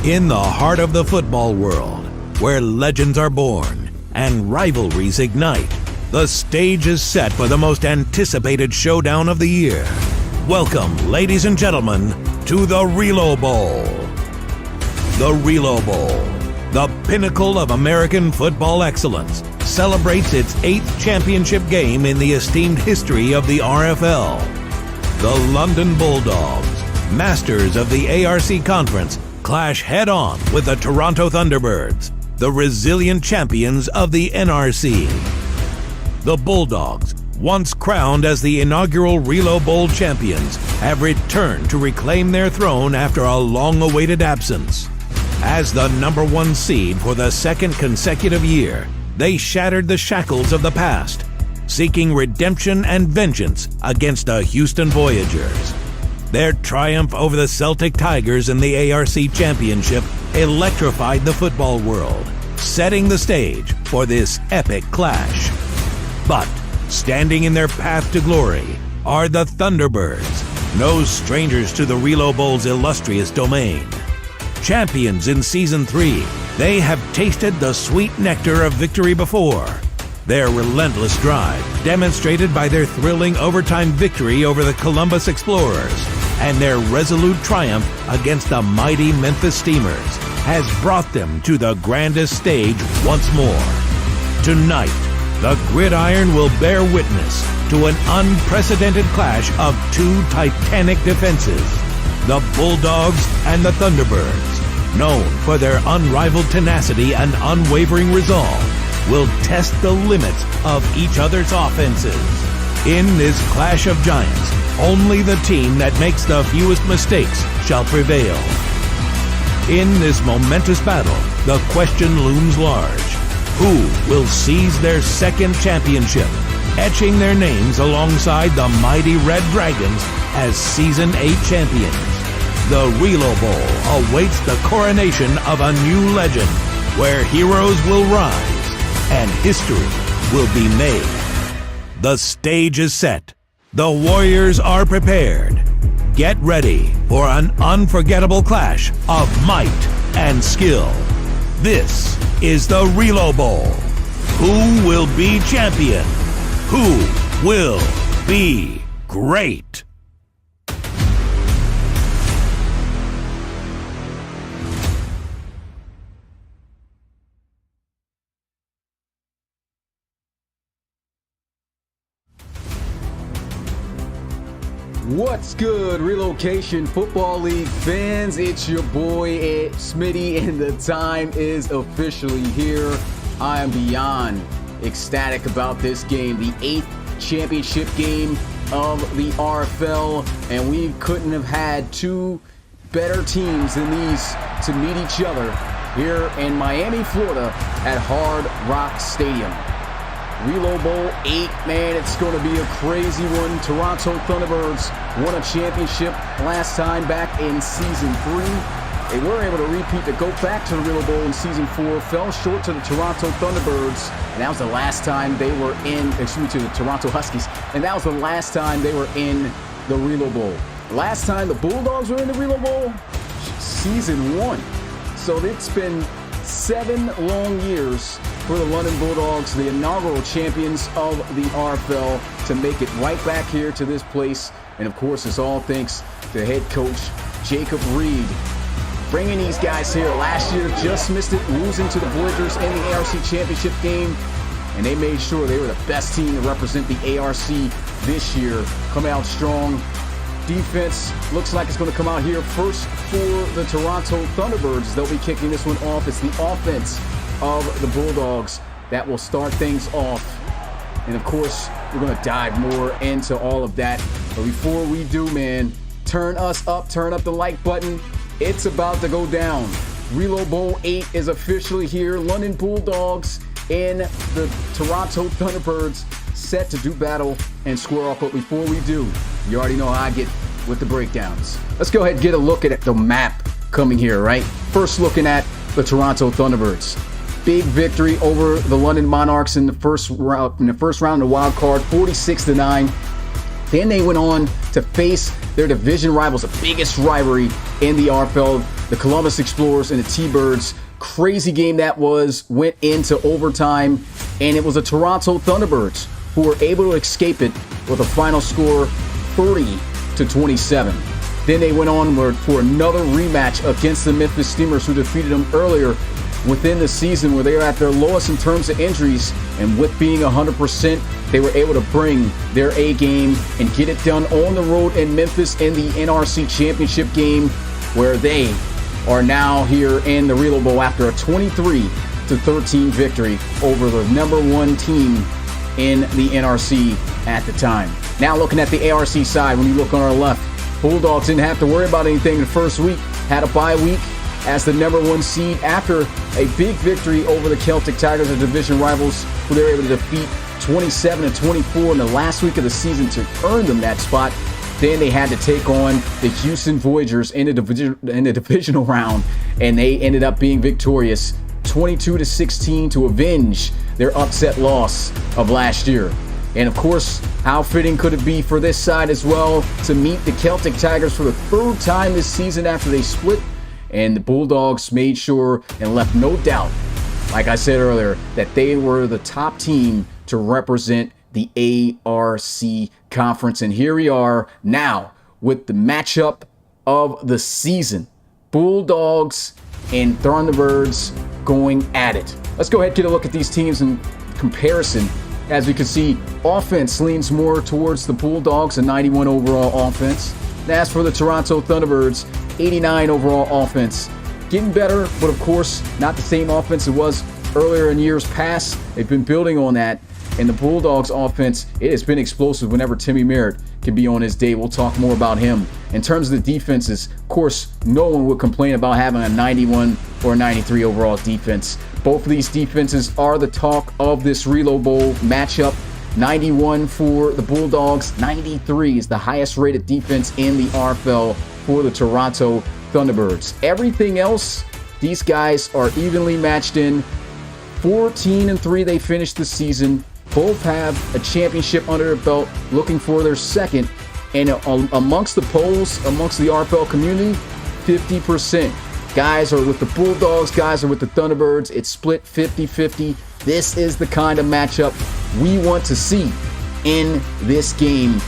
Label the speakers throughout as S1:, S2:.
S1: In the heart of the football world, where legends are born and rivalries ignite, the stage is set for the most anticipated showdown of the year. Welcome, ladies and gentlemen, to the Relo Bowl. The Relo Bowl, the pinnacle of American football excellence, celebrates its 8th championship game in the esteemed history of the RFL. The London Bulldogs, masters of the ARC Conference, clash head-on with the Toronto Thunderbirds, the resilient champions of the NRC. The Bulldogs, once crowned as the inaugural Relo Bowl champions, have returned to reclaim their throne after a long-awaited absence. As the #1 seed for the second consecutive year, they shattered the shackles of the past, seeking redemption and vengeance against the Houston Voyagers. Their triumph over the Celtic Tigers in the ARC Championship electrified the football world, setting the stage for this epic clash. But standing in their path to glory are the Thunderbirds, no strangers to the Relo Bowl's illustrious domain. Champions in Season 3, they have tasted the sweet nectar of victory before. Their relentless drive, demonstrated by their thrilling overtime victory over the Columbus Explorers, and their resolute triumph against the mighty Memphis Steamers, has brought them to the grandest stage once more. Tonight, the gridiron will bear witness to an unprecedented clash of two titanic defenses. The Bulldogs and the Thunderbirds, known for their unrivaled tenacity and unwavering resolve, will test the limits of each other's offenses. In this clash of giants, only the team that makes the fewest mistakes shall prevail. In this momentous battle, the question looms large. Who will seize their second championship, etching their names alongside the mighty Red Dragons as Season 8 champions? The Relo Bowl awaits the coronation of a new legend, where heroes will rise and history will be made. The stage is set. The Warriors are prepared. Get ready for an unforgettable clash of might and skill. This is the Relo Bowl. Who will be champion? Who will be great?
S2: What's good, Relocation Football League fans? It's your boy Smitty, and the time is officially here. I am beyond ecstatic about this game, the 8th championship game of the RFL, and we couldn't have had two better teams than these to meet each other here in Miami, Florida at Hard Rock Stadium. Relo Bowl 8, man, it's going to be a crazy one. Toronto Thunderbirds won a championship last time back in Season 3. They were able to repeat to go back to the Relo Bowl in Season 4, fell short to the Toronto Thunderbirds, and that was the last time they were to the Toronto Huskies, and that was the last time they were in the Relo Bowl. Last time the Bulldogs were in the Relo Bowl, Season 1. So it's been 7 long years for the London Bulldogs, the inaugural champions of the RFL, to make it right back here to this place. And of course, it's all thanks to head coach Jacob Reed. Bringing these guys here last year, just missed it, losing to the Voyagers in the ARC championship game. And they made sure they were the best team to represent the ARC this year. Come out strong. Defense looks like it's going to come out here first for the Toronto Thunderbirds. They'll be kicking this one off. It's the offense of the Bulldogs that will start things off. And of course, we're going to dive more into all of that. But before we do, man, turn us up, turn up the like button. It's about to go down. Relo Bowl 8 is officially here. London Bulldogs and the Toronto Thunderbirds set to do battle and square off. But before we do, you already know how I get with the breakdowns. Let's go ahead and get a look at the map coming here, right? First looking at the Toronto Thunderbirds. Big victory over the London Monarchs in the first round of the wild card, 46-9. Then they went on to face their division rivals, the biggest rivalry in the RFL, the Columbus Explorers and the T-Birds. Crazy game that was, went into overtime, and it was the Toronto Thunderbirds who were able to escape it with a final score 30-27. Then they went on for another rematch against the Memphis Steamers, who defeated them earlier within the season, where they were at their lowest in terms of injuries, and with being 100%, they were able to bring their A game and get it done on the road in Memphis in the NRC Championship game, where they are now here in the Relo Bowl after a 23-13 victory over the number one team in the NRC at the time. Now looking at the ARC side, when you look on our left, Bulldogs didn't have to worry about anything the first week, had a bye week as the number one seed after a big victory over the Celtic Tigers, the division rivals, who they were able to defeat 27-24 in the last week of the season to earn them that spot. Then they had to take on the Houston Voyagers in the divisional round, and they ended up being victorious 22-16 to avenge their upset loss of last year. And of course, how fitting could it be for this side as well to meet the Celtic Tigers for the third time this season after they split? And the Bulldogs made sure and left no doubt, like I said earlier, that they were the top team to represent the ARC Conference. And here we are now with the matchup of the season. Bulldogs and Thunderbirds going at it. Let's go ahead and get a look at these teams in comparison. As we can see, offense leans more towards the Bulldogs, a 91 overall offense. And as for the Toronto Thunderbirds, 89 overall offense. Getting better, but of course, not the same offense it was earlier in years past. They've been building on that. And the Bulldogs offense, it has been explosive whenever Timmy Merritt can be on his day. We'll talk more about him. In terms of the defenses, of course, no one would complain about having a 91 or 93 overall defense. Both of these defenses are the talk of this Relo Bowl matchup. 91 for the Bulldogs, 93 is the highest rated defense in the RFL for the Toronto Thunderbirds. Everything else, these guys are evenly matched in. 14-3 they finished the season. Both have a championship under their belt, looking for their second. And amongst the polls, amongst the RFL community, 50%. Guys are with the Bulldogs, guys are with the Thunderbirds. It's split 50-50. This is the kind of matchup we want to see in this game.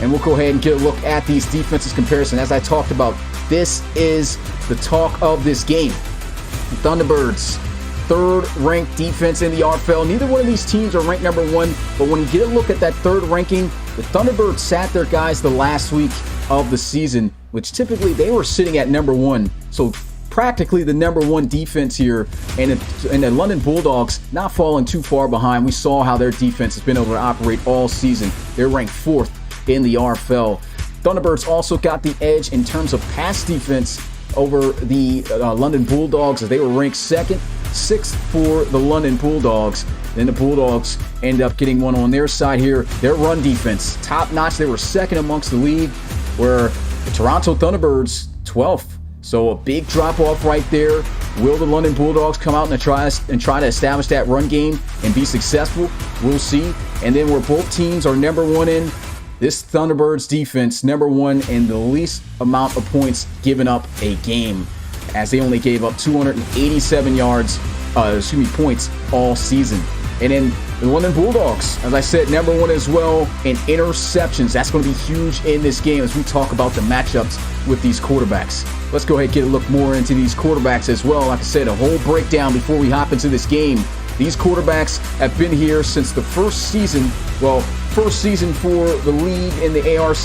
S2: And we'll go ahead and get a look at these defenses comparison. As I talked about, this is the talk of this game. The Thunderbirds, third-ranked defense in the RFL. Neither one of these teams are ranked number one, but when you get a look at that third ranking, the Thunderbirds sat their guys the last week of the season, which typically they were sitting at number one. So practically the number one defense here, and the London Bulldogs not falling too far behind. We saw how their defense has been able to operate all season. They're ranked fourth in the RFL. Thunderbirds also got the edge in terms of pass defense over the London Bulldogs, as they were ranked second. Sixth for the London Bulldogs. Then the Bulldogs end up getting one on their side here. Their run defense, top notch. They were second amongst the league, where the Toronto Thunderbirds, 12th. So a big drop off right there. Will the London Bulldogs come out and try to establish that run game and be successful? We'll see. And then where both teams are number one in, this Thunderbirds defense, number one in the least amount of points given up a game, as they only gave up 287 points all season. And then the London Bulldogs, as I said, number one as well in interceptions. That's going to be huge in this game as we talk about the matchups with these quarterbacks. Let's go ahead and get a look more into these quarterbacks as well. Like I said, a whole breakdown before we hop into this game. These quarterbacks have been here since the first season. Well, first season for the league in the ARC.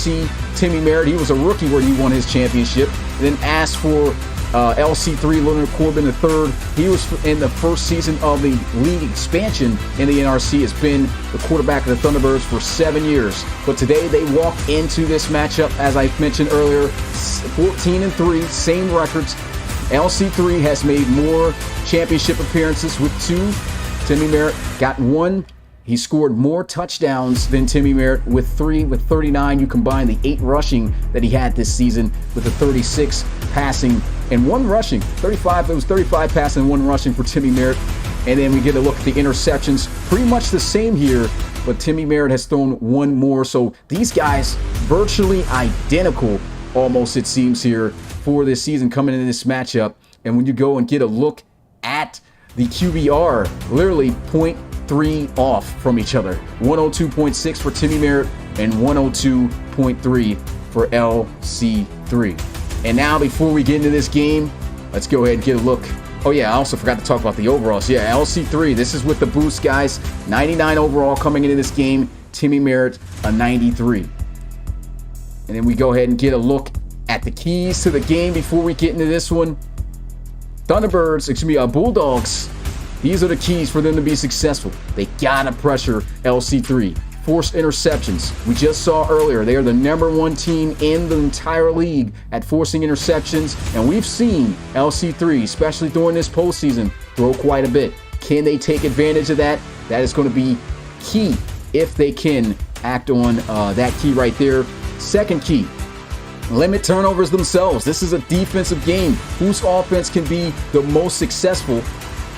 S2: Timmy Merritt, he was a rookie where he won his championship. And then as for LC3, Leonard Corbin III, he was in the first season of the league expansion in the NRC, has been the quarterback of the Thunderbirds for 7 years. But today they walk into this matchup, as I mentioned earlier, 14-3, same records. LC3 has made more championship appearances with 2. Timmy Merritt got 1. He scored more touchdowns than Timmy Merritt with 3, with 39. You combine the 8 rushing that he had this season with the 36 passing and 1 rushing. 35, it was 35 passing and 1 rushing for Timmy Merritt. And then we get a look at the interceptions. Pretty much the same here but Timmy Merritt has thrown one more. So these guys virtually identical, almost it seems here, for this season coming into this matchup. And when you go and get a look at the QBR, literally 0.3 off from each other. 102.6 for Timmy Merritt and 102.3 for LC3. And now before we get into this game, let's go ahead and get a look. Oh yeah, I also forgot to talk about the overalls. Yeah, LC3, this is with the boost, guys. 99 overall coming into this game. Timmy Merritt, a 93. And then we go ahead and get a look at the keys to the game before we get into this one. Thunderbirds, Bulldogs. These are the keys for them to be successful. They gotta pressure LC3. Force interceptions. We just saw earlier, they are the #1 team in the entire league at forcing interceptions, and we've seen LC3, especially during this postseason, throw quite a bit. Can they take advantage of that? That is going to be key if they can act on that key right there. Second key, limit turnovers themselves. This is a defensive game. Whose offense can be the most successful?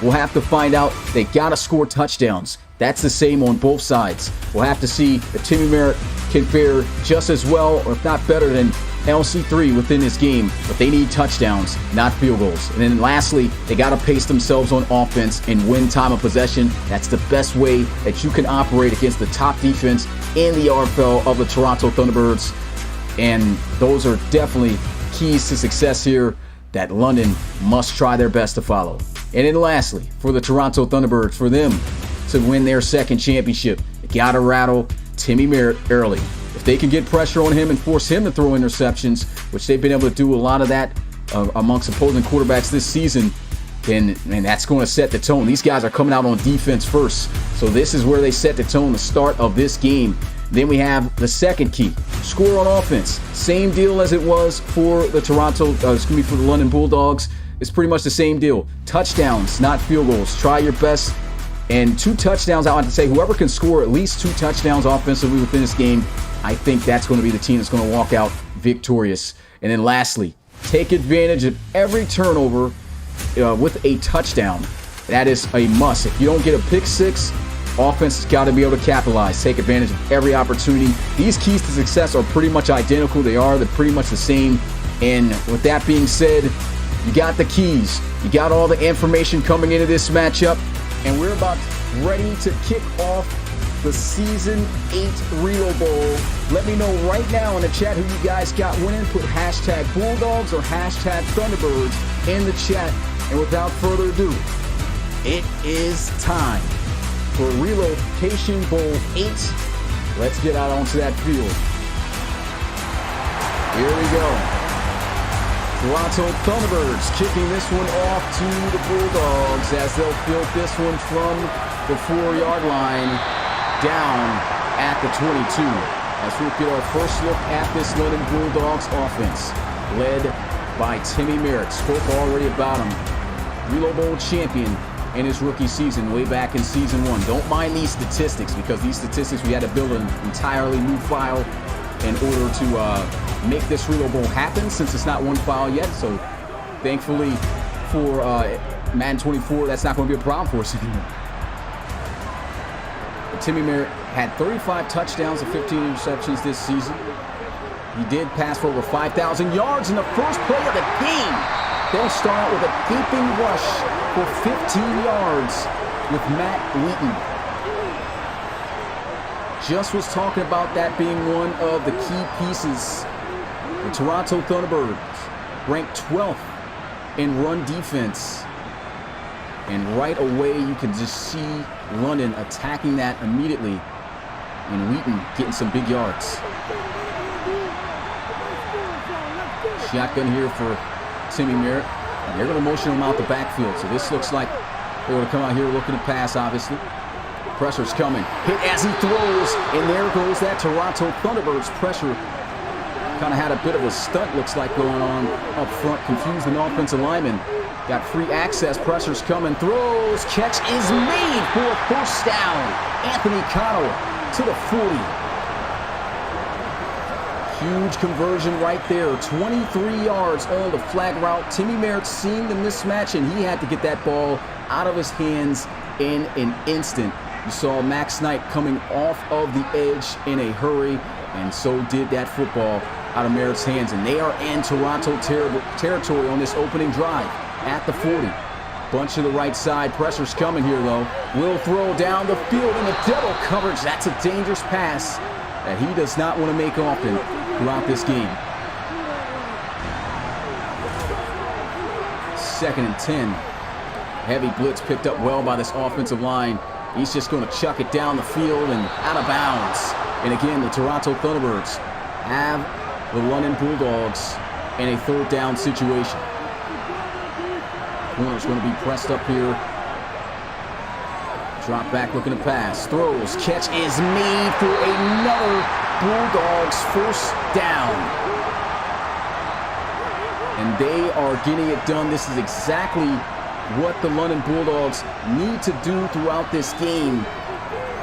S2: We'll have to find out. They got to score touchdowns. That's the same on both sides. We'll have to see if Timmy Merritt can fare just as well, or if not better than LC3 within this game. But they need touchdowns, not field goals. And then lastly, they got to pace themselves on offense and win time of possession. That's the best way that you can operate against the top defense in the RFL of the Toronto Thunderbirds. And those are definitely keys to success here that London must try their best to follow. And then lastly, for the Toronto Thunderbirds, for them to win their second championship, they gotta rattle Timmy Merritt early. If they can get pressure on him and force him to throw interceptions, which they've been able to do a lot of that amongst opposing quarterbacks this season, then that's going to set the tone. These guys are coming out on defense first, so this is where they set the tone, the start of this game. Then we have the second key, score on offense. Same deal as it was for the for the London Bulldogs. It's pretty much the same deal. Touchdowns, not field goals. Try your best. And 2 touchdowns, I want to say, whoever can score at least 2 touchdowns offensively within this game, I think that's going to be the team that's going to walk out victorious. And then lastly, take advantage of every turnover with a touchdown. That is a must. If you don't get a pick six, offense has got to be able to capitalize, take advantage of every opportunity. These keys to success are pretty much identical. They're pretty much the same. And with that being said, you got the keys. You got all the information coming into this matchup. And we're about ready to kick off the Season 8 Relo Bowl. Let me know right now in the chat who you guys got winning. Put hashtag Bulldogs or hashtag Thunderbirds in the chat. And without further ado, it is time for Relocation Bowl 8. Let's get out onto that field. Here we go. Toronto Thunderbirds kicking this one off to the Bulldogs as they'll field this one from the 4-yard line down at the 22. As we get our first look at this London Bulldogs offense, led by Timmy Merritt. Spoke already about him. Relo Bowl champion in his rookie season way back in Season 1. Don't mind these statistics, because these statistics we had to build an entirely new file in order to make this Relo Bowl happen, since it's not one file yet. So thankfully for Madden 24, that's not going to be a problem for us anymore. But Timmy Merritt had 35 touchdowns and 15 interceptions this season. He did pass for over 5,000 yards in the first play of the game. They'll start out with a gaping rush for 15 yards with Matt Wheaton. Just was talking about that being one of the key pieces. The Toronto Thunderbirds ranked 12th in run defense. And right away, you can just see London attacking that immediately. And Wheaton getting some big yards. Shotgun here for Timmy Merritt. And they're going to motion him out the backfield. So this looks like they're going to come out here looking to pass, obviously. Pressure's coming. Hit as he throws. And there goes that Toronto Thunderbirds pressure. Kind of had a bit of a stunt, looks like, going on up front. Confused an offensive lineman. Got free access. Pressure's coming. Throws. Catch is made for a first down. Anthony Connell to the 40. Huge conversion right there. 23 yards on the flag route. Timmy Merritt seeing the mismatch, and he had to get that ball out of his hands in an instant. You saw Max Knight coming off of the edge in a hurry, and so did that football out of Merritt's hands. And they are in Toronto territory on this opening drive at the 40. Bunch to the right side. Pressure's coming here, though. Will throw down the field in the double coverage. That's a dangerous pass that he does not want to make often throughout this game. 2nd and 10. Heavy blitz picked up well by this offensive line. He's just going to chuck it down the field and out of bounds. And again, the Toronto Thunderbirds have the London Bulldogs in a 3rd down situation. Corner's going to be pressed up here. Drop back looking to pass. Throws. Catch is made for another Bulldogs 1st down. And they are getting it done. This is exactly what the London Bulldogs need to do throughout this game.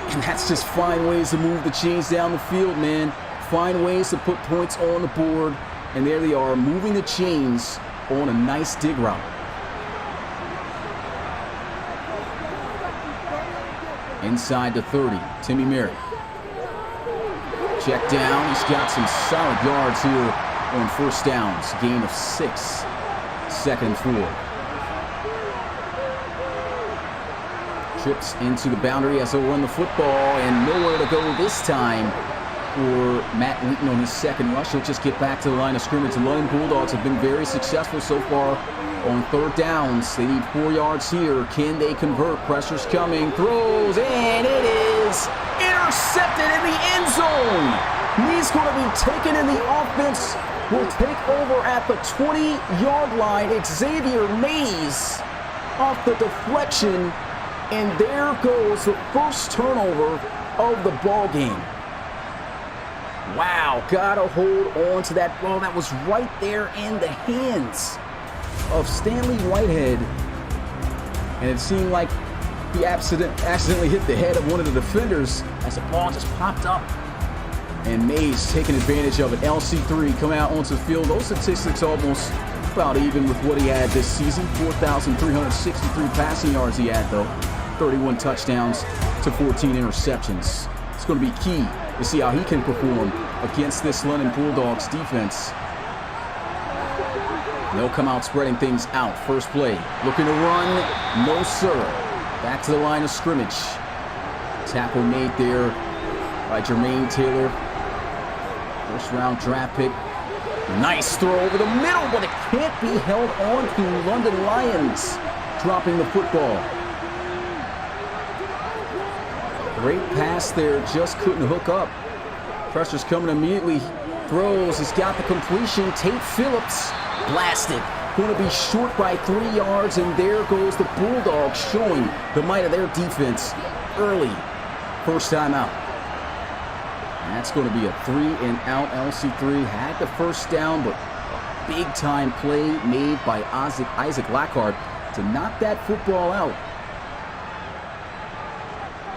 S2: And that's just find ways to move the chains down the field, man. Find ways to put points on the board. And there they are, moving the chains on a nice dig route. Inside the 30, Timmy Merritt. Check down. He's got some solid yards here on 1st downs. Gain of 6. 2nd and 4. Trips into the boundary as they'll run the football, and nowhere to go this time for Matt Wheaton on his 2nd rush. He'll just get back to the line of scrimmage. The London Bulldogs have been very successful so far on 3rd downs. They need 4 yards here. Can they convert? Pressure's coming. Throws, and it is intercepted in the end zone. He's going to be taken in the offense. Will take over at the 20-yard line. Xavier Mays off the deflection. And there goes the 1st turnover of the ball game. Wow, gotta hold on to that ball. That was right there in the hands of Stanley Whitehead. And it seemed like he accidentally hit the head of one of the defenders as the ball just popped up. And Mays taking advantage of it. LC3 coming out onto the field. Those statistics almost about even with what he had this season. 4,363 passing yards he had, though. 31 touchdowns to 14 interceptions. It's going to be key to see how he can perform against this London Bulldogs defense. They'll come out spreading things out. First play, looking to run. No, sir. Back to the line of scrimmage. Tackle made there by Jermaine Taylor. 1st round draft pick. Nice throw over the middle, but it can't be held on to. London Lions dropping the football. Great pass there, just couldn't hook up. Pressure's coming immediately. Throws, he's got the completion. Tate Phillips blasted. Going to be short by 3 yards, and there goes the Bulldogs showing the might of their defense early. 1st time out. And that's going to be a 3-and-out. LC3 had the 1st down, but a big-time play made by Isaac Lacard to knock that football out,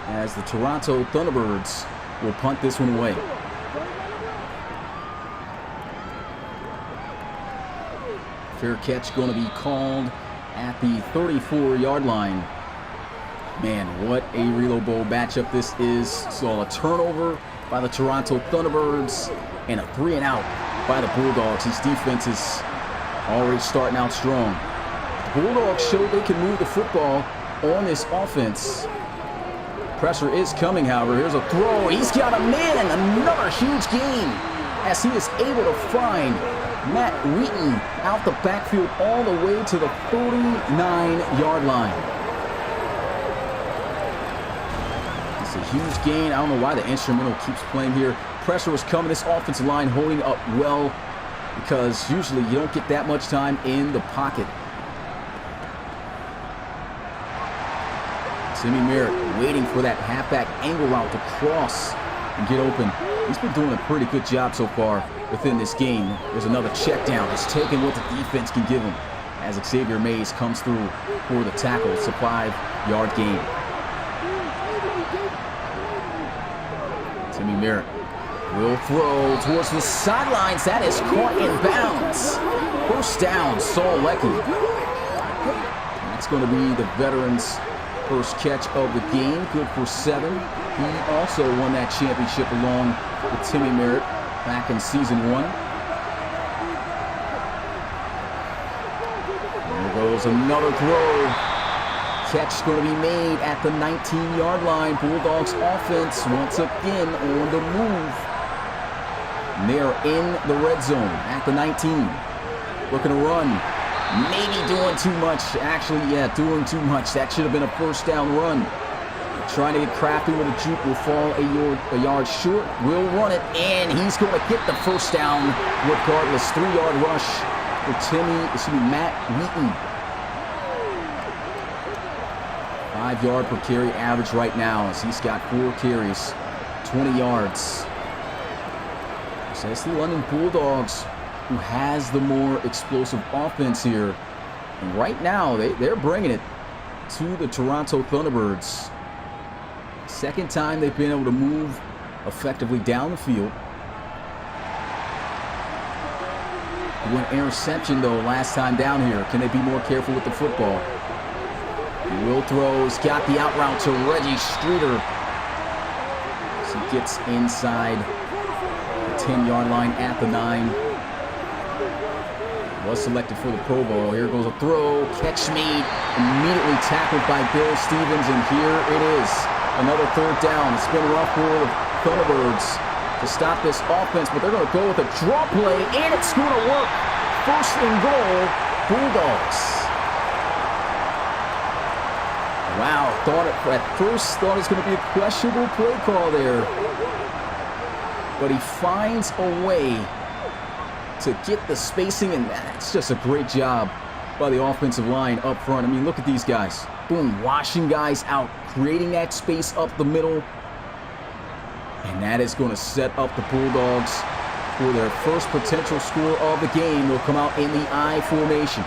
S2: as the Toronto Thunderbirds will punt this one away. Fair catch going to be called at the 34-yard line. Man, what a Reload Bowl matchup this is. So a turnover by the Toronto Thunderbirds and a 3-and-out by the Bulldogs. These defenses already starting out strong. The Bulldogs showed they can move the football on this offense. Pressure is coming, however. Here's a throw. He's got a man. Another huge gain as he is able to find Matt Wheaton out the backfield all the way to the 49-yard line. It's a huge gain. I don't know why the instrumental keeps playing here. Pressure was coming. This offensive line holding up well, because usually you don't get that much time in the pocket. Timmy Merritt waiting for that halfback angle route to cross and get open. He's been doing a pretty good job so far within this game. There's another check down. Just taking what the defense can give him as Xavier Mays comes through for the tackle. It's a 5-yard gain. Timmy Merritt will throw towards the sidelines. That is caught in bounds. 1st down, Saul Leckie. That's going to be the veterans' first catch of the game, good for 7. He also won that championship along with Timmy Merritt back in season 1. There goes another throw. Catch going to be made at the 19-yard line. Bulldogs offense once again on the move. And they are in the red zone at the 19. Looking to run. Maybe doing too much. Actually, yeah, doing too much. That should have been a first down run. Trying to get crafty with a juke, will fall a yard short. Will run it, and he's going to get the first down regardless. 3-yard rush for Matt Wheaton. 5-yard per carry average right now as he's got 4 carries, 20 yards. So it's the London Bulldogs who has the more explosive offense here. And right now, they're bringing it to the Toronto Thunderbirds. Second time they've been able to move effectively down the field. One interception, though, last time down here. Can they be more careful with the football? Will throws, got the out route to Reggie Streeter. As he gets inside the 10-yard line at the 9. Was selected for the Pro Bowl. Here goes a throw, catch made, immediately tackled by Bill Stevens, and here it is. Another third down. It's been rough for the Thunderbirds to stop this offense, but they're going to go with a draw play, and it's going to work. First and goal, Bulldogs. Wow, at first thought it was going to be a questionable play call there. But he finds a way to get the spacing, and that's just a great job by the offensive line up front. I mean, look at these guys. Boom, washing guys out, creating that space up the middle. And that is going to set up the Bulldogs for their first potential score of the game. They'll come out in the I formation.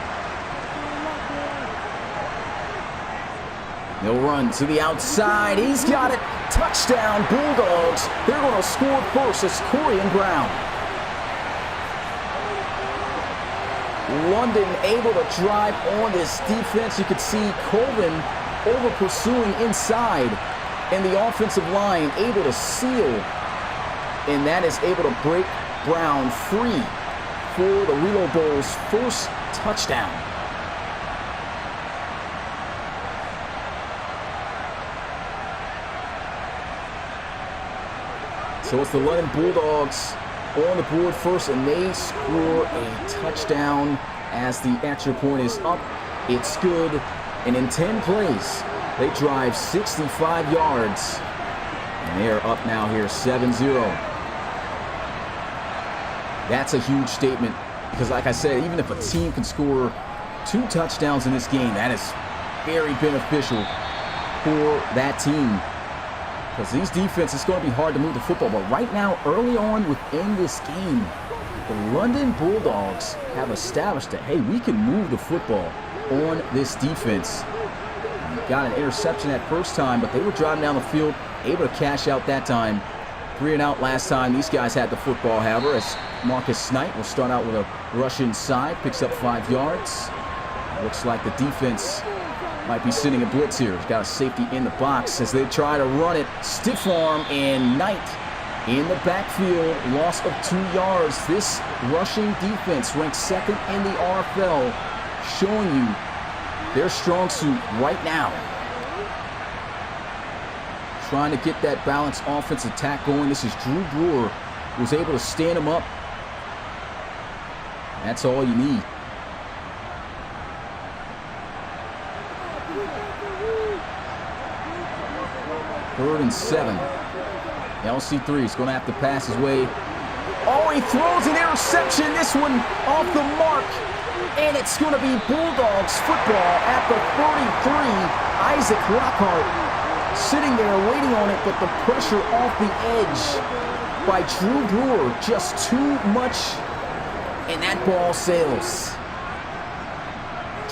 S2: They'll run to the outside. He's got it. Touchdown, Bulldogs. They're going to score first. It's Corian Brown. London able to drive on this defense. You could see Colvin over pursuing inside. And the offensive line able to seal. And that is able to break Brown free for the Relo Bowl's first touchdown. So it's the London Bulldogs on the board first, and they score a touchdown as the extra point is up. It's good. And in 10 plays, they drive 65 yards. And they are up now here 7-0. That's a huge statement because, like I said, even if a team can score 2 touchdowns in this game, that is very beneficial for that team. Because these defenses, it's going to be hard to move the football. But right now, early on within this game, the London Bulldogs have established that, hey, we can move the football on this defense. Got an interception that first time, but they were driving down the field, able to cash out that time. 3 and out last time. These guys had the football, however, as Marcus Knight will start out with a rush inside, picks up 5 yards. Looks like the defense might be sending a blitz here. He's got a safety in the box as they try to run it. Stiff arm, and Knight in the backfield. Loss of 2 yards. This rushing defense ranks 2nd in the RFL, showing you their strong suit right now. Trying to get that balanced offensive attack going. This is Drew Brewer, who was able to stand him up. That's all you need. Third and 7. LC3 is going to have to pass his way. Oh, he throws an interception. This one off the mark. And it's going to be Bulldogs football at the 33. Isaac Lockhart sitting there waiting on it, but the pressure off the edge by Drew Brewer. Just too much. And that ball sails.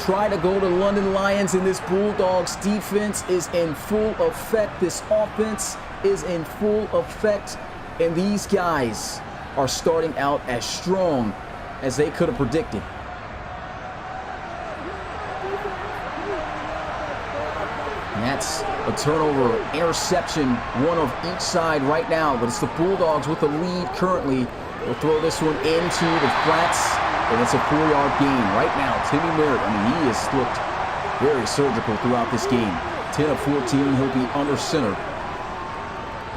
S2: Try to go to London Lions, and this Bulldogs defense is in full effect. This offense is in full effect, and these guys are starting out as strong as they could have predicted. And that It's a turnover, interception, one of each side right now, but it's the Bulldogs with the lead currently. They'll throw this one into the flats, and it's a 4-yard gain. Right now, Timmy Merritt, he has looked very surgical throughout this game. 10 of 14, he'll be under center.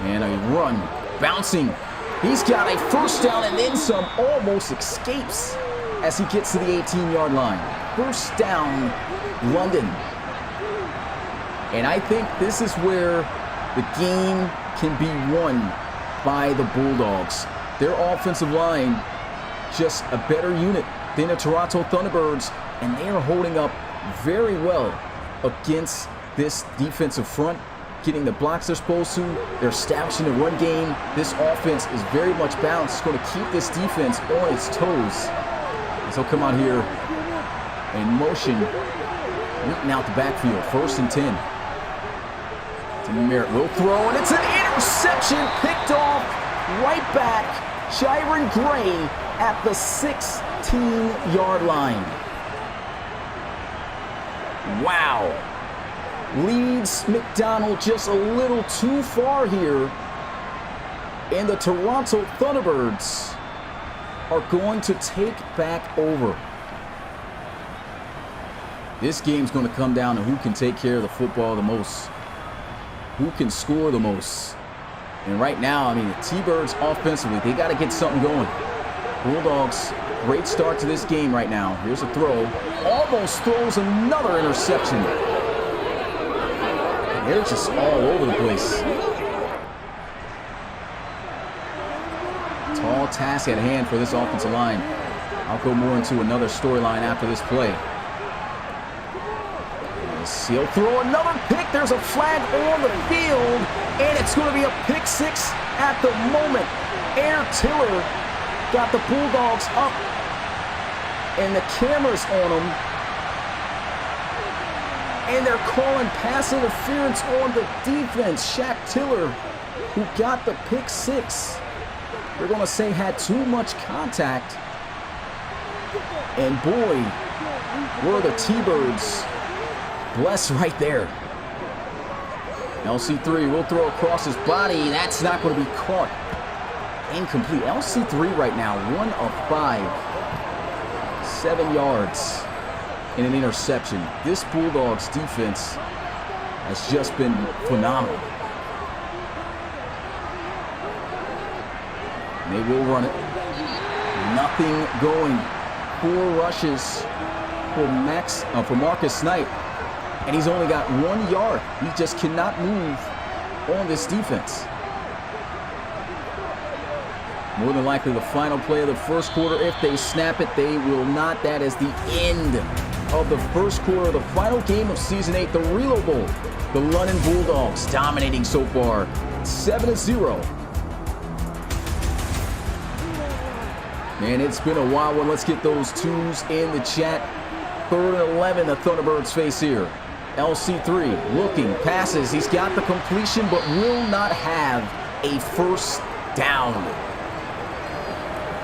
S2: And a run, bouncing. He's got a first down and then some, almost escapes as he gets to the 18-yard line. First down, London. And I think this is where the game can be won by the Bulldogs. Their offensive line, just a better unit than the Toronto Thunderbirds, and they are holding up very well against this defensive front, getting the blocks they're supposed to. They're establishing the run game. This offense is very much balanced. It's going to keep this defense on its toes. As he'll come out here in motion, leaping out the backfield, 1st and 10. Timmy Merritt will throw, and it's an interception picked off right back. Jyron Gray at the 16-yard line. Wow. Leads McDonald just a little too far here. And the Toronto Thunderbirds are going to take back over. This game's going to come down to who can take care of the football the most. Who can score the most. And right now, the T-Birds offensively, they got to get something going. Bulldogs, great start to this game right now. Here's a throw. Almost throws another interception. And they're just all over the place. Tall task at hand for this offensive line. I'll go more into another storyline after this play. He'll throw another pick. There's a flag on the field, and it's going to be a pick 6 at the moment. Air Tiller got the Bulldogs up, and the camera's on them, and they're calling pass interference on the defense. Shaq Tiller, who got the pick 6, they're going to say had too much contact, and boy, were the T-Birds blessed right there. LC3 will throw across his body. That's not going to be caught. Incomplete. LC3 right now, 1 of 5. 7 yards and an interception. This Bulldogs defense has just been phenomenal. And they will run it. Nothing going. 4 rushes for Marcus Knight. And he's only got 1 yard. He just cannot move on this defense. More than likely the final play of the first quarter. If they snap it, they will not. That is the end of the first quarter. The final game of Season 8, the Relo Bowl. The London Bulldogs dominating so far, 7-0. Man, it's been a wild one. Let's get those twos in the chat. 3rd and 11 the Thunderbirds face here. LC3 looking, passes. He's got the completion, but will not have a first down.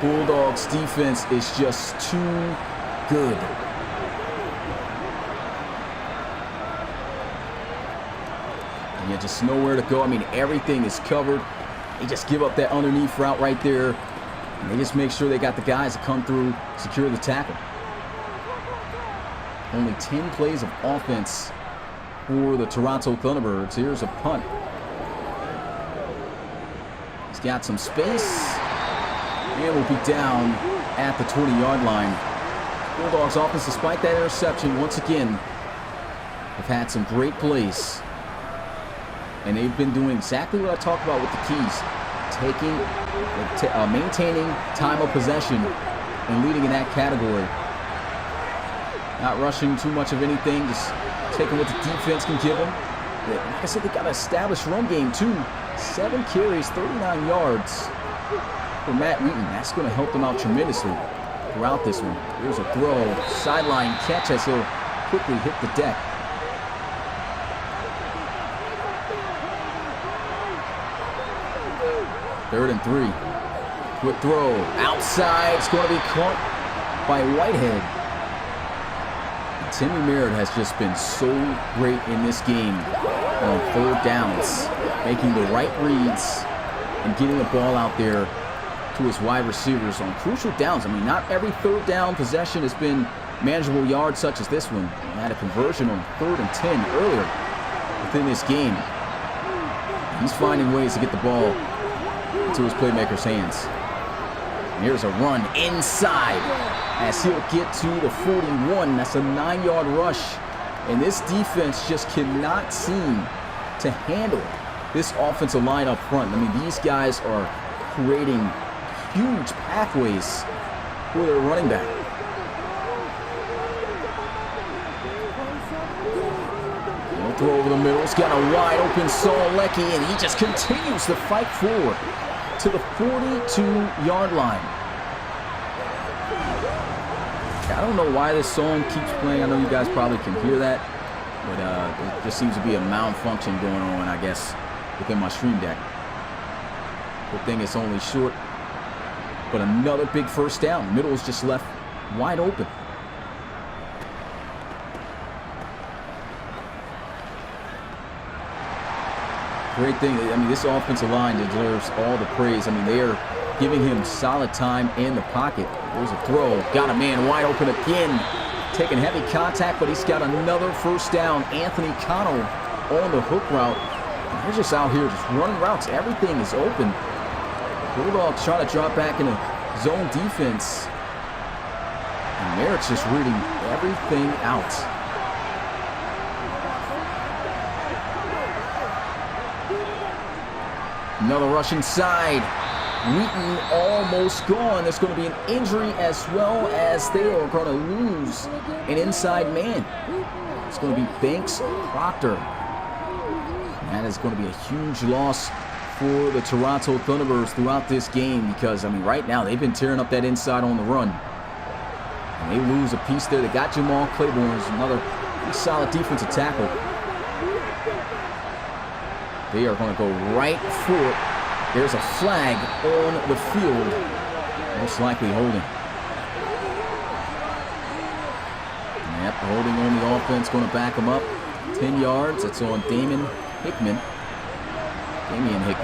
S2: Bulldogs defense is just too good. And yeah, just nowhere to go. Everything is covered. They just give up that underneath route right there. And they just make sure they got the guys to come through, secure the tackle. Only 10 plays of offense for the Toronto Thunderbirds. Here's a punt. He's got some space. And will be down at the 20-yard line. Bulldogs offense, despite that interception, once again, have had some great plays. And they've been doing exactly what I talked about with the keys. Maintaining time of possession and leading in that category. Not rushing too much of anything, just taking what the defense can give them. Like I said, they got an established run game too. 7 carries, 39 yards for Matt Wheaton. That's going to help them out tremendously throughout this one. Here's a throw, sideline catch as he'll quickly hit the deck. Third and 3. Quick throw, outside. It's going to be caught by Whitehead. Timmy Merritt has just been so great in this game on third downs, making the right reads and getting the ball out there to his wide receivers on crucial downs. I mean, not every third down possession has been manageable yards such as this one. He had a conversion on 3rd and 10 earlier within this game. He's finding ways to get the ball into his playmaker's hands. And here's a run inside as he'll get to the 41. That's a 9-yard rush. And this defense just cannot seem to handle this offensive line up front. I mean, these guys are creating huge pathways for their running back. He'll throw over the middle. He's got a wide open Saul Leckie, and he just continues to fight forward to the 42-yard line. I don't know why this song keeps playing. I know you guys probably can hear that, but there just seems to be a malfunction going on, I guess, within my stream deck. Good thing it's only short, but another big first down. Middle is just left wide open. Great thing. I mean, this offensive line deserves all the praise. I mean, they are giving him solid time in the pocket. There's a throw. Got a man wide open again. Taking heavy contact, but he's got another first down. Anthony Connell on the hook route. And they're just out here just running routes. Everything is open. Bulldogs trying to drop back in a zone defense. And Merritt's just reading everything out. Another rush inside. Wheaton almost gone. There's going to be an injury as well as they are going to lose an inside man. It's going to be Banks Proctor. That is going to be a huge loss for the Toronto Thunderbirds throughout this game because, I mean, right now they've been tearing up that inside on the run. And they lose a piece there. They got Jamal Claiborne, another pretty solid defensive tackle. They are going to go right for it. There's a flag on the field, most likely holding. Yep, holding on the offense, going to back them up. 10 yards, that's on Damian Hickman,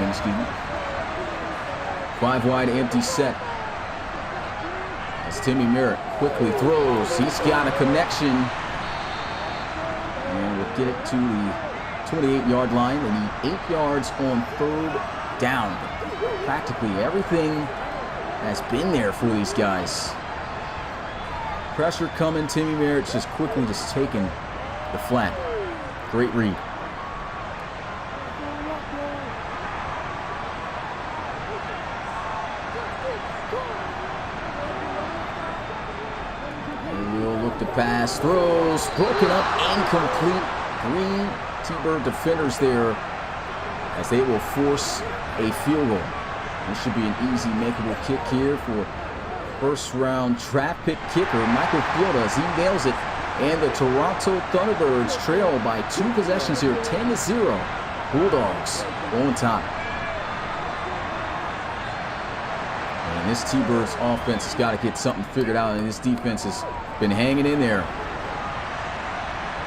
S2: excuse me. 5 wide, empty set. As Timmy Merritt quickly throws, he's got a connection. And we'll get it to the 28-yard line. They need 8 yards on 3rd down. Practically everything has been there for these guys. Pressure coming. Timmy Merritt's just quickly just taking the flat. Great read. They will look to pass. Throws. Broken up. Incomplete. 3 T-Bird defenders there as they will force a field goal. This should be an easy makeable kick here for first-round draft pick kicker Michael Fields. He nails it, and the Toronto Thunderbirds trail by 2 possessions here, 10-0. Bulldogs on top. And this T-Birds offense has got to get something figured out, and this defense has been hanging in there.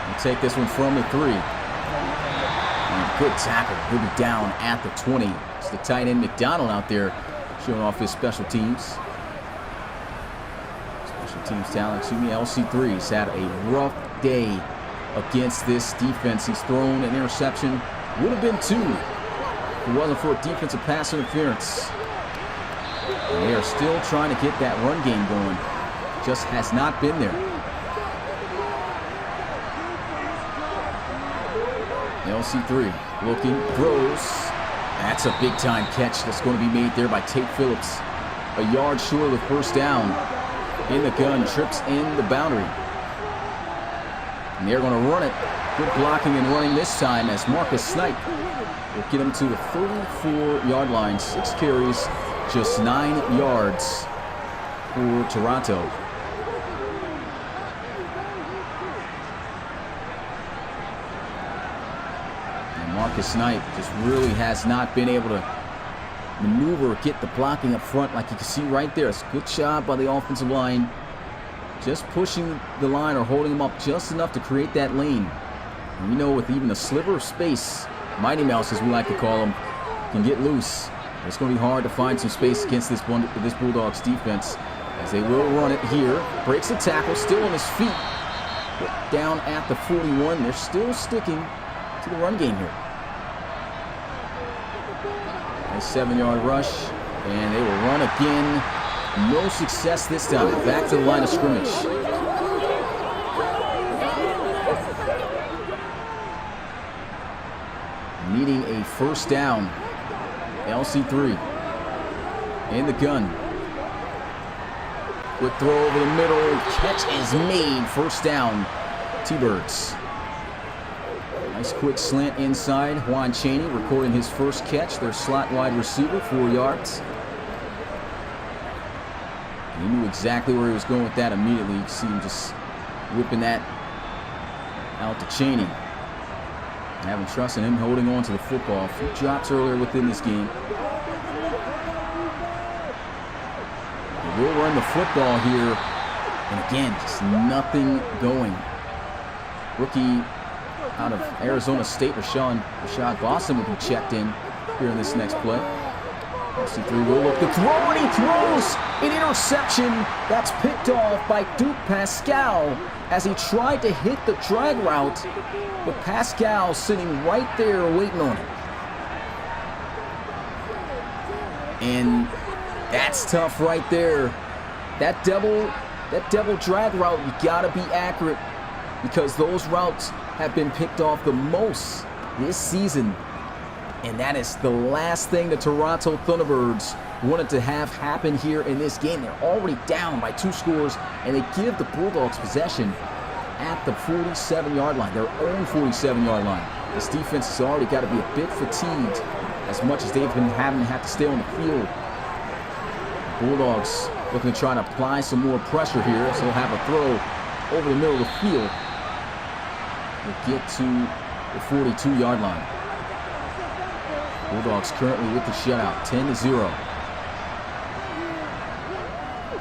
S2: We'll take this one from the 3. Good tackle. He'll be down at the 20. It's the tight end McDonald out there showing off his special teams. Special teams talent, LC3's had a rough day against this defense. He's thrown an interception. Would have been 2 if it wasn't for a defensive pass interference. And they are still trying to get that run game going. Just has not been there. LC3 looking, throws. That's a big-time catch that's going to be made there by Tate Phillips. A yard short of the first down. In the gun, trips in the boundary. And they're going to run it. Good blocking and running this time as Marcus Snipe will get him to the 34-yard line. 6 carries, just 9 yards for Toronto. Marcus Knight just really has not been able to maneuver, get the blocking up front like you can see right there. It's a good job by the offensive line just pushing the line or holding him up just enough to create that lane. And we know with even a sliver of space, Mighty Mouse, as we like to call him, can get loose. It's going to be hard to find some space against this Bulldogs defense, as they will run it here. Breaks the tackle, still on his feet. Down at the 41. They're still sticking to the run game here. Nice 7-yard rush, and they will run again. No success this time. Back to the line of scrimmage. Needing a first down. LC3 in the gun. Quick throw over the middle. Catch is made. First down. T-Birds. Nice quick slant inside. Juan Chaney recording his first catch. Their slot wide receiver, 4 yards. He knew exactly where he was going with that immediately. You can see him just whipping that out to Chaney. Having trust in him holding on to the football. A few drops earlier within this game. They will run the football here. And again, just nothing going. Rookie out of Arizona State, Rashad Boston will be checked in here in this next play. LC3 will look to throw, and he throws an interception that's picked off by Duke Pascal as he tried to hit the drag route, but Pascal sitting right there waiting on him. And that's tough right there. That double drag route, you gotta be accurate, because those routes have been picked off the most this season. And that is the last thing the Toronto Thunderbirds wanted to have happen here in this game. They're already down by 2 scores, and they give the Bulldogs possession at the 47-yard line, their own 47-yard line. This defense has already got to be a bit fatigued as much as they've been having to have to stay on the field. The Bulldogs looking to try to apply some more pressure here, so they'll have a throw over the middle of the field. We'll get to the 42-yard line. Bulldogs currently with the shutout, 10-0.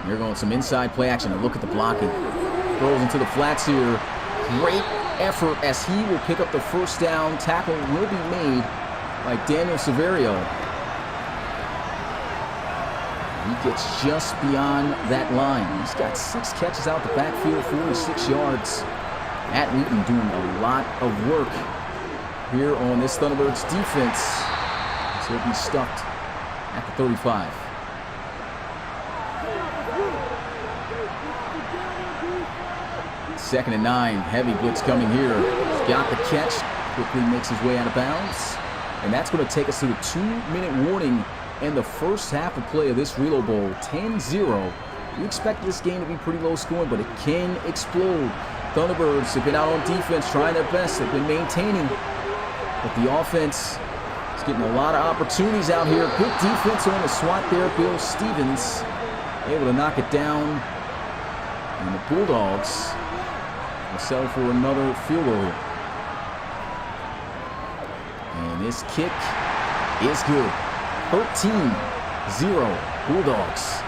S2: They're going some inside play action. And look at the blocking. Throws into the flats here. Great effort as he will pick up the first down. Tackle will be made by Daniel Severio. He gets just beyond that line. He's got 6 catches out the backfield, 46 yards. Matt Wheaton doing a lot of work here on this Thunderbirds defense. So he'll be stuffed at the 35. Second and 9. Heavy blitz coming here. He's got the catch. Quickly makes his way out of bounds. And that's going to take us to the 2-minute warning in the first half of play of this Reload Bowl. 10-0. We expect this game to be pretty low scoring, but it can explode. Thunderbirds have been out on defense trying their best. They've been maintaining. But the offense is getting a lot of opportunities out here. Good defense on the swat there. Bill Stevens able to knock it down. And the Bulldogs will settle for another field goal here. And this kick is good. 13-0 Bulldogs.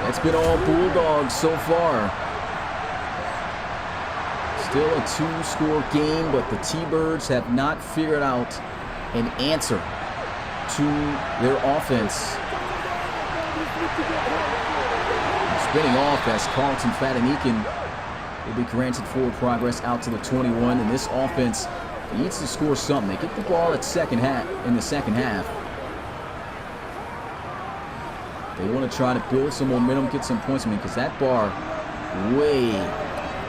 S2: That's been all Bulldogs so far. Still a 2-score game, but the T-Birds have not figured out an answer to their offense. Spinning off as Carlton Fatanikin will be granted forward progress out to the 21, and this offense needs to score something. They get the ball at in the second half. They want to try to build some momentum, get some points, because that bar way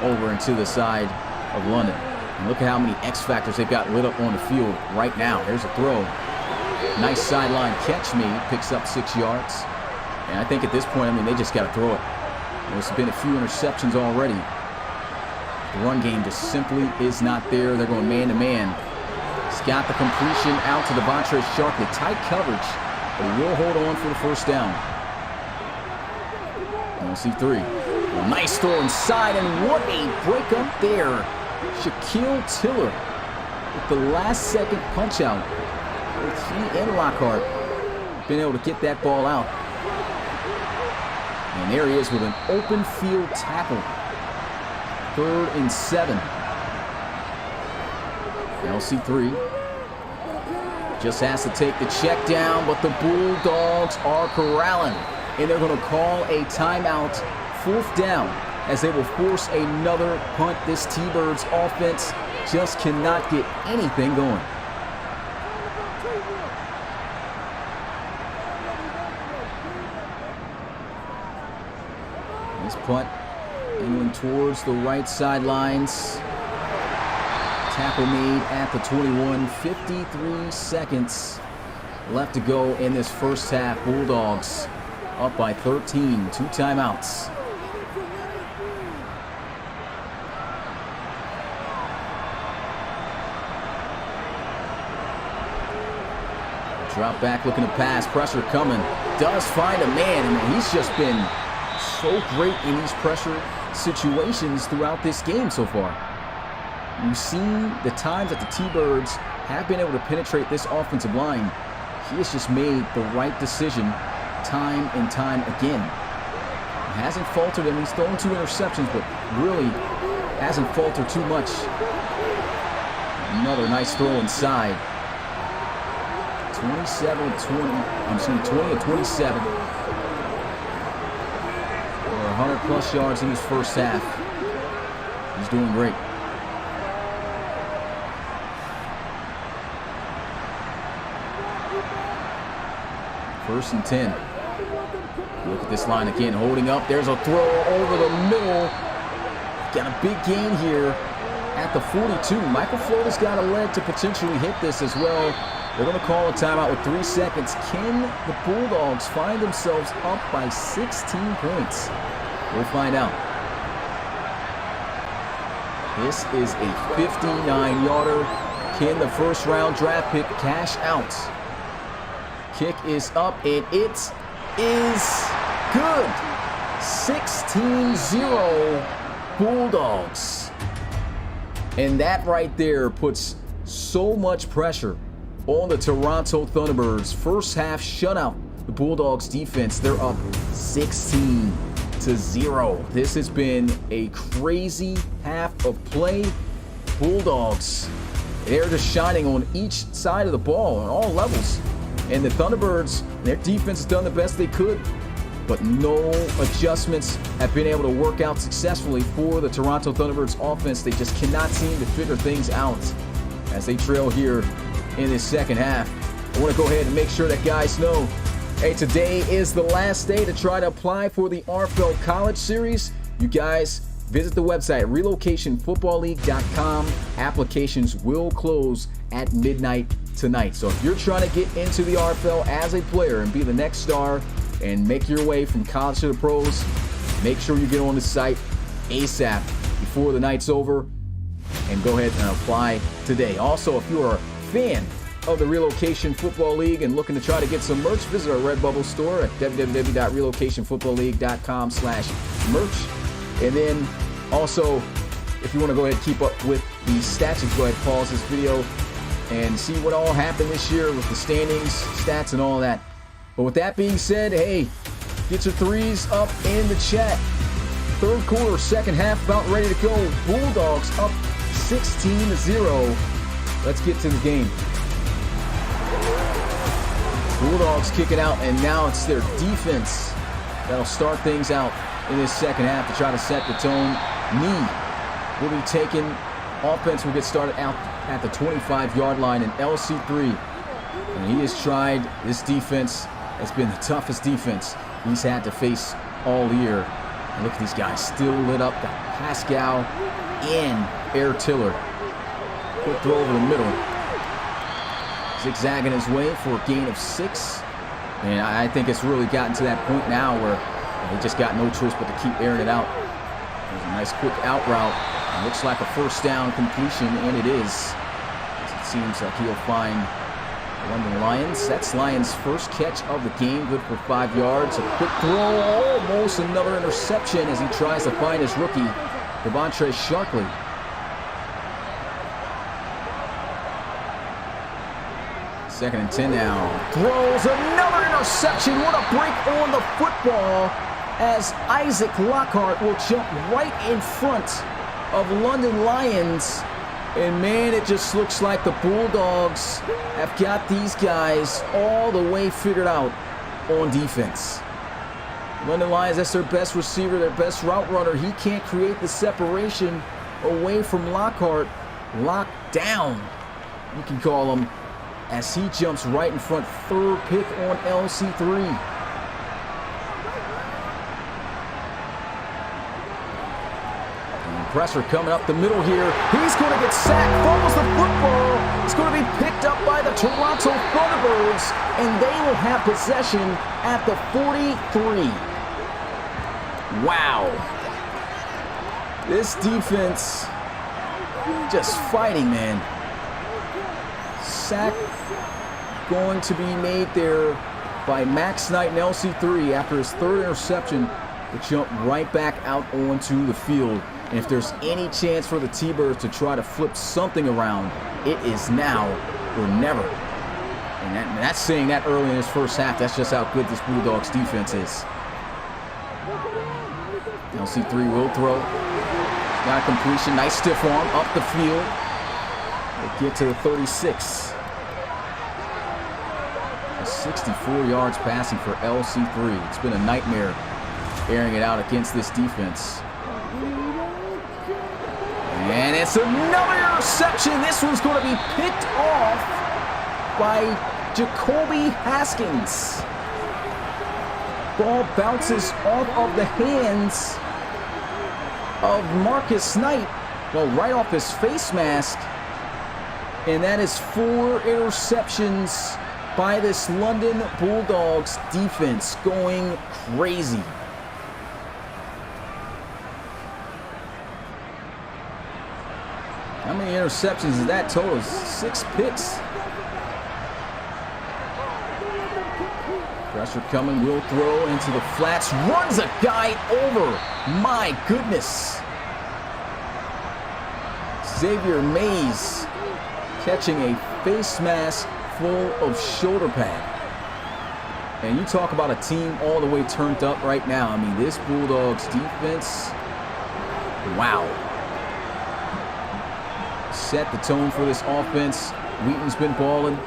S2: over into the side of London. And look at how many X factors they've got lit up on the field right now. There's a throw. Nice sideline catch made. Picks up 6 yards. And I think at this point, they just got to throw it. There's been a few interceptions already. The run game just simply is not there. They're going man-to-man. He's got the completion out to Devontre Sharkley. Tight coverage, but he will hold on for the first down. LC3. A nice throw inside, and what a break up there. Shaquille Tiller with the last-second punch-out. He and Lockhart been able to get that ball out. And there he is with an open field tackle. 3rd and 7. LC3 just has to take the check down, but the Bulldogs are corralling. And they're going to call a timeout, 4th down, as they will force another punt. This T-Birds offense just cannot get anything going. This punt angling towards the right sidelines. Tackle made at the 21. 53 seconds left to go in this first half. Bulldogs up by 13. 2 timeouts. Drop back looking to pass. Pressure coming. Does find a man, and he's just been so great in these pressure situations throughout this game so far. You've seen the times that the T-Birds have been able to penetrate this offensive line. He has just made the right decision time and time again. He hasn't faltered, and he's thrown 2 interceptions, but really hasn't faltered too much. Another nice throw inside. 20 and 27. Over 100 plus yards in his first half. He's doing great. First and 10. Look at this line again, holding up. There's a throw over the middle. Got a big gain here at the 42. Michael Flota's got a leg to potentially hit this as well. They're going to call a timeout with 3 seconds. Can the Bulldogs find themselves up by 16 points? We'll find out. This is a 59-yarder. Can the first-round draft pick cash out? Kick is up, and it is good. 16-0 Bulldogs. And that right there puts so much pressure on the Toronto Thunderbirds. First half shutout. The Bulldogs defense, they're up 16-0. This has been a crazy half of play. Bulldogs, they're just shining on each side of the ball on all levels. And the Thunderbirds, their defense has done the best they could, but no adjustments have been able to work out successfully for the Toronto Thunderbirds offense. They just cannot seem to figure things out as they trail here in this second half. I want to go ahead and make sure that guys know, hey, today is the last day to try to apply for the RFL College Series. You guys visit the website, relocationfootballleague.com. Applications will close at midnight tonight. So if you're trying to get into the RFL as a player and be the next star and make your way from college to the pros, make sure you get on the site ASAP before the night's over and go ahead and apply today. Also, if you are a fan of the Relocation Football League and looking to try to get some merch, visit our Redbubble store at www.relocationfootballleague.com/merch. And then also, if you want to go ahead and keep up with the stats, you can go ahead and pause this video and see what all happened this year with the standings, stats, and all that. But with that being said, hey, get your threes up in the chat. Third quarter, second half, about ready to go. Bulldogs up 16-0. Let's get to the game. Bulldogs kick it out, and now it's their defense that'll start things out in this second half to try to set the tone. Knee will be taken. Offense will get started out at the 25-yard line, and LC3. And he has tried this defense. It's been the toughest defense he's had to face all year. And look at these guys still lit up. Got Pascal and Air Tiller. Quick throw over the middle. Zigzagging his way for a gain of 6. And I think it's really gotten to that point now where they just got no choice but to keep airing it out. There's a nice quick out route. It looks like a first down completion, and it is. It seems like he'll find London Lions. That's Lions' first catch of the game, good for 5 yards. A quick throw, almost another interception as he tries to find his rookie, Devontre Sharkley. Second and 10 now. Throws another interception. What a break on the football. as Isaac Lockhart will jump right in front of London Lions. And man, it just looks like the Bulldogs have got these guys all the way figured out on defense. London Lions, that's their best receiver, their best route runner. He can't create the separation away from Lockhart. Locked down, you can call him, as he jumps right in front. Third pick on LC3. Pressure coming up the middle here. He's going to get sacked, fumbles the football. It's going to be picked up by the Toronto Thunderbirds, and they will have possession at the 43. Wow. This defense just fighting, man. Sack going to be made there by Max Knight and LC3 after his third interception to jump right back out onto the field. And if there's any chance for the T-Birds to try to flip something around, it is now or never. And that's saying that early in this first half. That's just how good this Bulldogs defense is. LC3 will throw. Got a completion. Nice stiff arm up the field. They get to the 36. 64 yards passing for LC3. It's been a nightmare airing it out against this defense. And it's another interception. This one's going to be picked off by Jacoby Haskins. Ball bounces off of the hands of Marcus Knight. Well, right off his face mask. And that is 4 interceptions by this London Bulldogs defense, going crazy. How many interceptions is that total? 6 picks. Pressure coming, will throw into the flats, runs a guy over. My goodness. Xavier Mays catching a face mask full of shoulder pad. And you talk about a team all the way turned up right now. I mean, this Bulldogs defense, wow. Set the tone for this offense. Wheaton's been balling.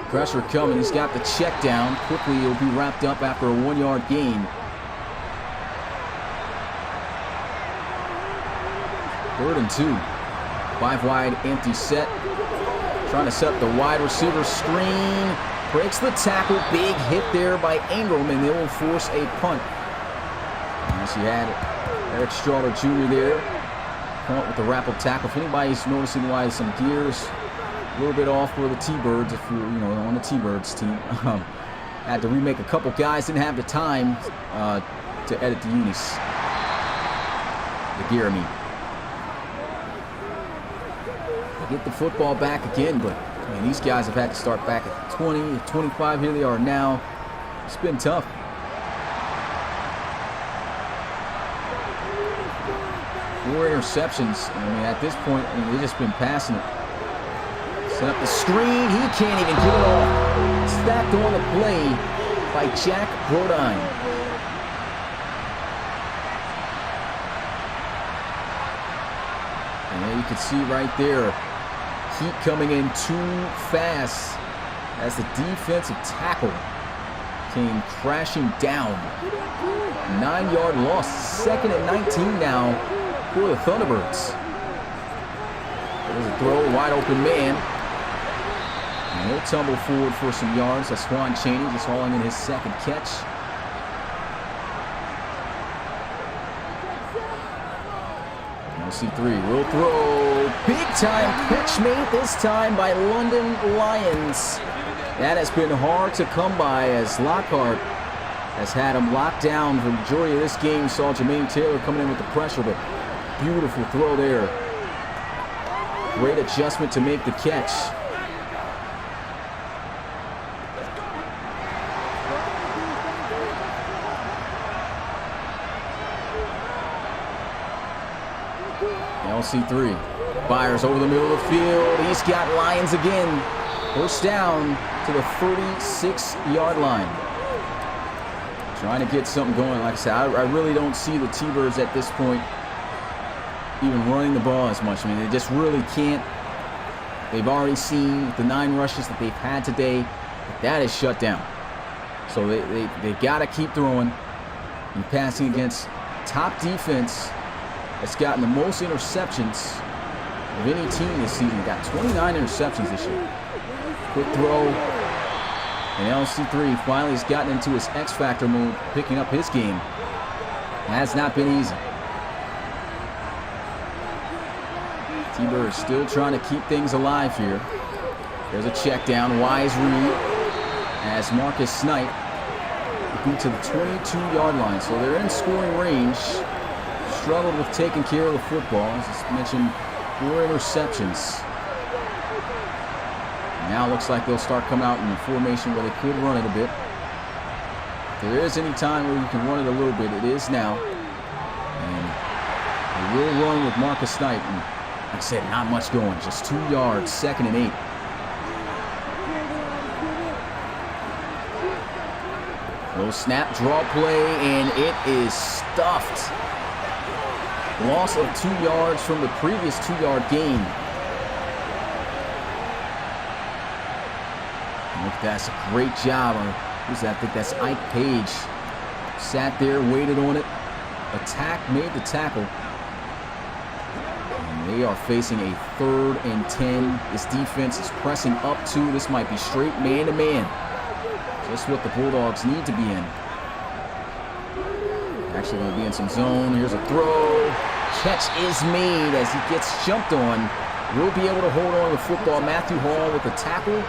S2: Pressure coming. He's got the check down. Quickly, it'll be wrapped up after a 1-yard gain. 3rd and 2. 5 wide, empty set. Trying to set up the wide receiver screen. Breaks the tackle. Big hit there by Ingram, and they will force a punt. And she had Eric Strawler Jr. there. Caught with the wrap-up tackle. If anybody's noticing why some gears a little bit off for the T-Birds, if you're on the T-Birds team, had to remake a couple guys, didn't have the time to edit the unis. The gear, I mean. They get the football back again, but I mean, these guys have had to start back at 20, 25. Here they are now. It's been tough. Four interceptions. I mean, at this point, they've just been passing it. Set up the screen. He can't even get it off. Stacked on the play by Jack Brodine. And there you can see right there, heat coming in too fast as the defensive tackle came crashing down. 9-yard loss. 2nd and 19 now for the Thunderbirds. There's a throw, wide open man. And he'll tumble forward for some yards. That's Swan Chaney just hauling in his 2nd catch. LC3 will throw. Big time catch made this time by London Lions. That has been hard to come by as Lockhart has had him locked down for the majority of this game. Saw Jermaine Taylor coming in with the pressure, but beautiful throw there. Great adjustment to make the catch. LC3 fires over the middle of the field. He's got Lions again. First down to the 36-yard line. Trying to get something going. Like I said, I really don't see the T-Birds at this point even running the ball as much. I mean, they just really can't. They've already seen the 9 rushes that they've had today. That is shut down. So they got to keep throwing and passing against top defense that's gotten the most interceptions of any team this season. They got 29 interceptions this year. Quick throw. And LC3 finally has gotten into his X-Factor mode, picking up his game. Has not been easy. T-Bird still trying to keep things alive here. There's a check down. Wise read as Marcus Snipe beat to the 22-yard line. So they're in scoring range. Struggled with taking care of the football. As I mentioned, 4 interceptions. Now looks like they'll start coming out in a formation where they could run it a bit. If there is any time where you can run it a little bit, it is now. And they will run with Marcus Snipe. And like I said, not much going. Just 2 yards, 2nd and 8. Little snap, draw play, and it is stuffed. Loss of 2 yards from the previous 2-yard gain. That's a great job. Who's that? I think that's Ike Page. Sat there, waited on it. Made the tackle. And they are facing a 3rd and 10. This defense is pressing up 2. This might be straight man-to-man. Just what the Bulldogs need to be in. Actually going to be in some zone. Here's a throw. Catch is made as he gets jumped on. Will be able to hold on to the football. Matthew Hall with the tackle.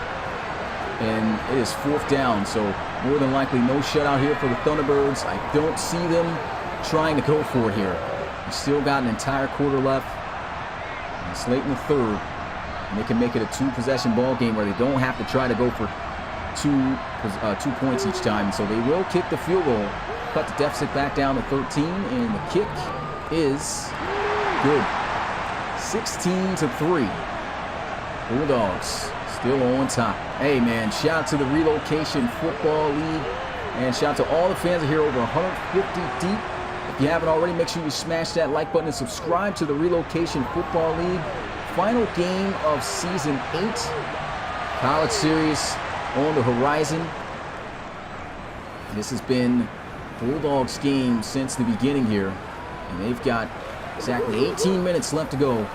S2: And it is 4th down, so more than likely no shutout here for the Thunderbirds. I don't see them trying to go for it here. We've still got an entire quarter left. And it's late in the 3rd. And they can make it a 2-possession ball game where they don't have to try to go for two points each time. So they will kick the field goal, cut the deficit back down to 13, and the kick is good. 16-3. Bulldogs still on top. Hey, man, shout out to the Relocation Football League. And shout out to all the fans here, over 150 deep. If you haven't already, make sure you smash that like button and subscribe to the Relocation Football League. Final game of Season 8. College Series on the horizon. This has been Bulldogs game since the beginning here. And they've got exactly 18 minutes left to go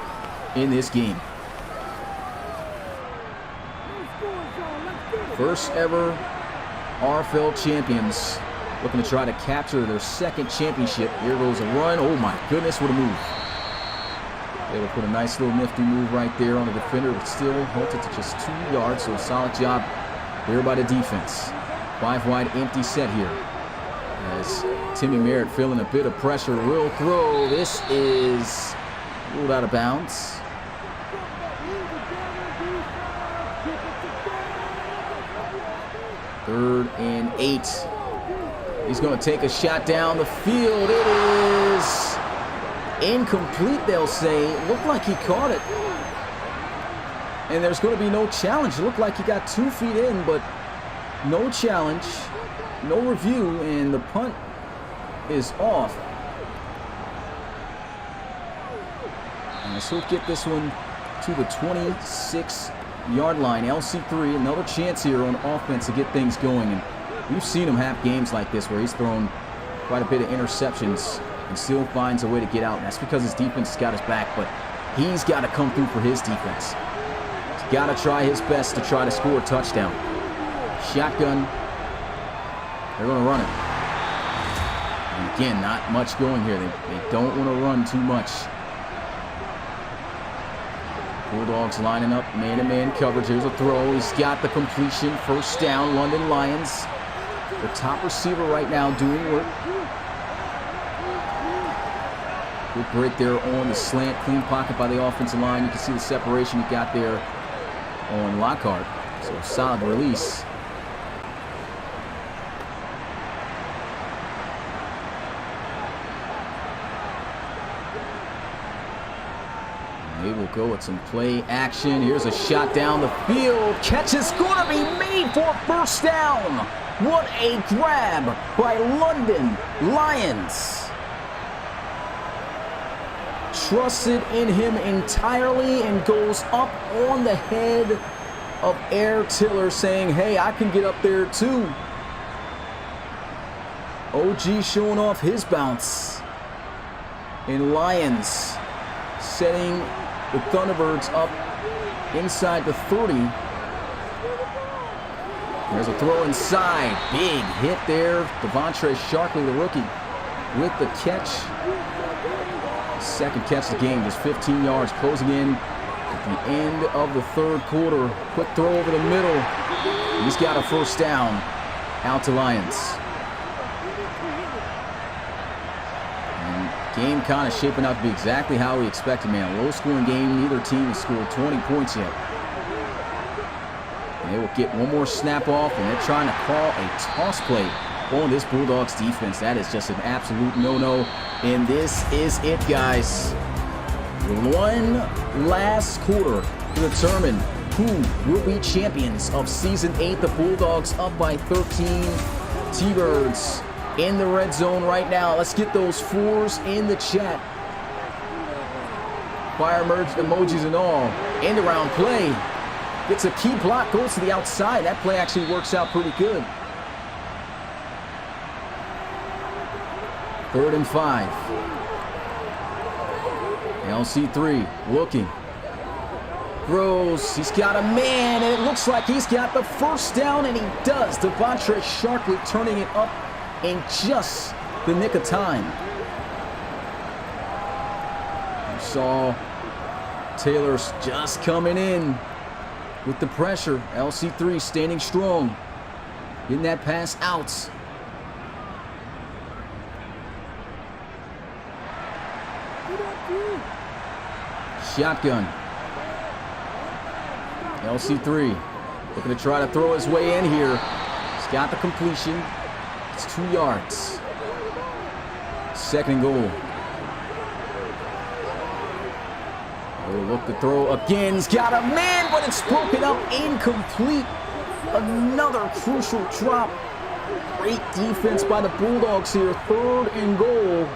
S2: in this game. First ever RFL champions looking to try to capture their 2nd championship. Here goes a run. Oh my goodness, what a move. Able to put a nice little nifty move right there on the defender, but still halted to just 2 yards. So a solid job there by the defense. 5 wide empty set here. As Timmy Merritt feeling a bit of pressure, will throw. This is ruled out of bounds. Third and 8. He's going to take a shot down the field. It is incomplete, they'll say. It looked like he caught it. And there's going to be no challenge. It looked like he got 2 feet in, but no challenge, no review, and the punt is off. And so he'll get this one to the 26-yard line. LC3, another chance here on offense to get things going. And we've seen him have games like this where he's thrown quite a bit of interceptions and still finds a way to get out. And that's because his defense has got his back, but he's got to come through for his defense. He's got to try his best to try to score a touchdown. Shotgun. They're going to run it. And again, not much going here. They don't want to run too much. Bulldogs lining up man-to-man coverage. Here's a throw. He's got the completion. First down, London Lions. Their top receiver right now doing work. Good break there on the slant. Clean pocket by the offensive line. You can see the separation he got there on Lockhart. So a solid release. They will go with some play action. Here's a shot down the field. Catch is going to be made for first down. What a grab by London Lions. Trusted in him entirely and goes up on the head of Air Tiller, saying, hey, I can get up there too. OG showing off his bounce. And Lions setting the Thunderbirds up inside the 30. There's a throw inside. Big hit there. Devontre Sharkley, the rookie, with the catch. Second catch of the game, just 15 yards, closing in at the end of the third quarter. Quick throw over the middle. He's got a first down. Out to Lions. And game kind of shaping out to be exactly how we expected, man. A low-scoring game. Neither team has scored 20 points yet. And they will get one more snap off, and they're trying to call a toss play on this Bulldogs defense. That is just an absolute no-no. And this is it, guys. One last quarter to determine who will be champions of Season 8. The Bulldogs up by 13. T-Birds in the red zone right now. Let's get those fours in the chat. Fire emojis and all. End around play. Gets a key block, goes to the outside. That play actually works out pretty good. 3rd and 5. LC3 looking. Throws. He's got a man, and it looks like he's got the first down, and he does. Devontre Sharkley turning it up in just the nick of time. You saw Taylor's just coming in with the pressure. LC3 standing strong. Getting that pass out. Shotgun. LC3 looking to try to throw his way in here. He's got the completion. It's 2 yards. 2nd goal. Oh, look to throw again. He's got a man, but it's broken up, incomplete. Another crucial drop. Great defense by the Bulldogs here. 3rd and goal.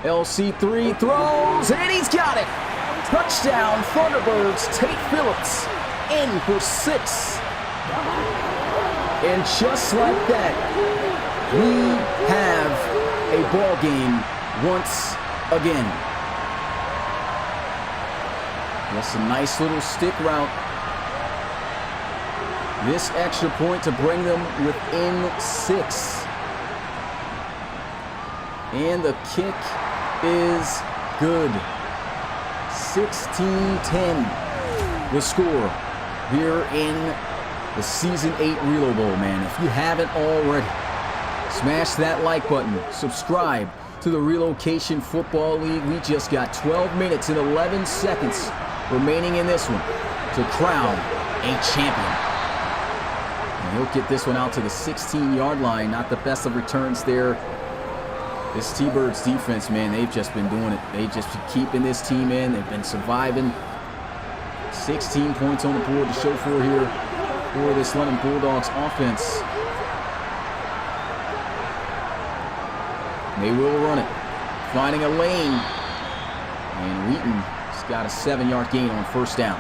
S2: LC3 throws, and he's got it. Touchdown, Thunderbirds. Tate Phillips in for 6. And just like that, we have a ball game once again. That's a nice little stick route. This extra point to bring them within 6. And the kick is good. 16-10 the score here in the Season 8 Reload Bowl, man. If you haven't already, smash that like button. Subscribe to the Relocation Football League. We just got 12 minutes and 11 seconds remaining in this one to crown a champion. And he'll get this one out to the 16-yard line. Not the best of returns there. This T-Birds defense, man, they've just been doing it. They just been keeping this team in. They've been surviving. 16 points on the board to show for here for this London Bulldogs offense. They will run it. Finding a lane. And Wheaton's got a 7-yard gain on 1st down.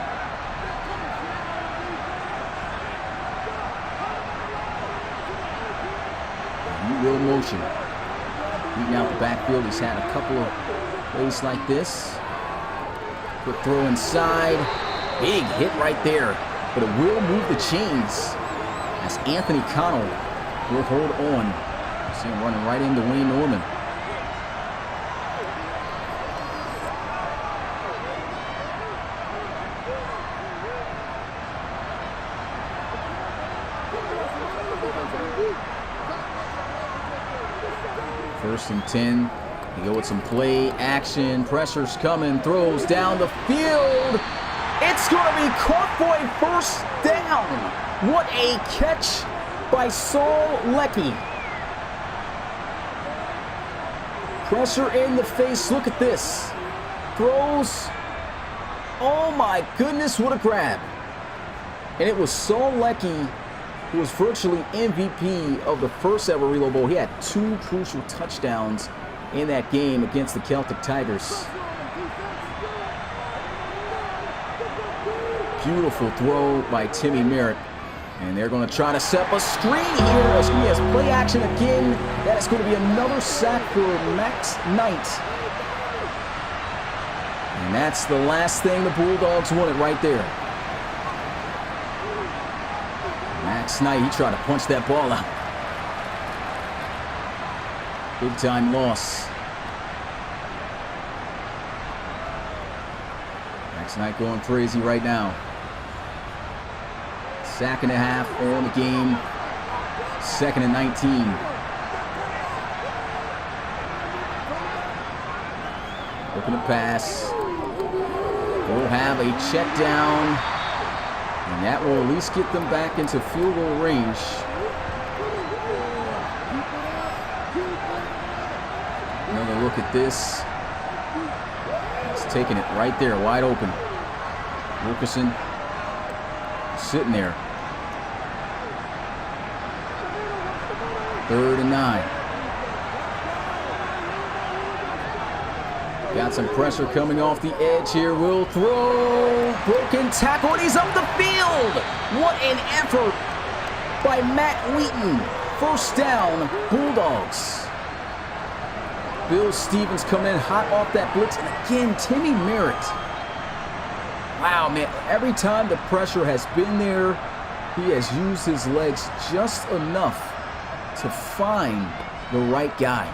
S2: He will motion. Beating out the backfield. He's had a couple of plays like this. Quick throw inside. Big hit right there. But it will move the chains as Anthony Connell will hold on. See him running right into Wayne Norman. First and 10. They go with some play action. Pressure's coming. Throws down the field. It's going to be caught for a first down. What a catch by Saul Leckie. Pressure in the face. Look at this. Throws. Oh my goodness, what a grab. And it was Saul Leckie who was virtually MVP of the first ever Relo Bowl. He had 2 crucial touchdowns in that game against the Celtic Tigers. Beautiful throw by Timmy Merritt. And they're going to try to set up a screen here as he has play action again. That is going to be another sack for Max Knight. And that's the last thing the Bulldogs wanted right there. Max Knight, he tried to punch that ball out. Big time loss. Max Knight going crazy right now. Sack and a half on the game. 2nd and 19. Looking to pass. We'll have a check down. And that will at least get them back into field goal range. Another look at this. He's taking it right there, wide open. Wilkerson sitting there. 3rd and 9. Got some pressure coming off the edge here. Will throw. Broken tackle, and he's up the field. What an effort by Matt Wheaton. 1st down, Bulldogs. Bill Stevens coming in hot off that blitz. And again, Timmy Merritt. Wow, man. Every time the pressure has been there, he has used his legs just enough to find the right guy.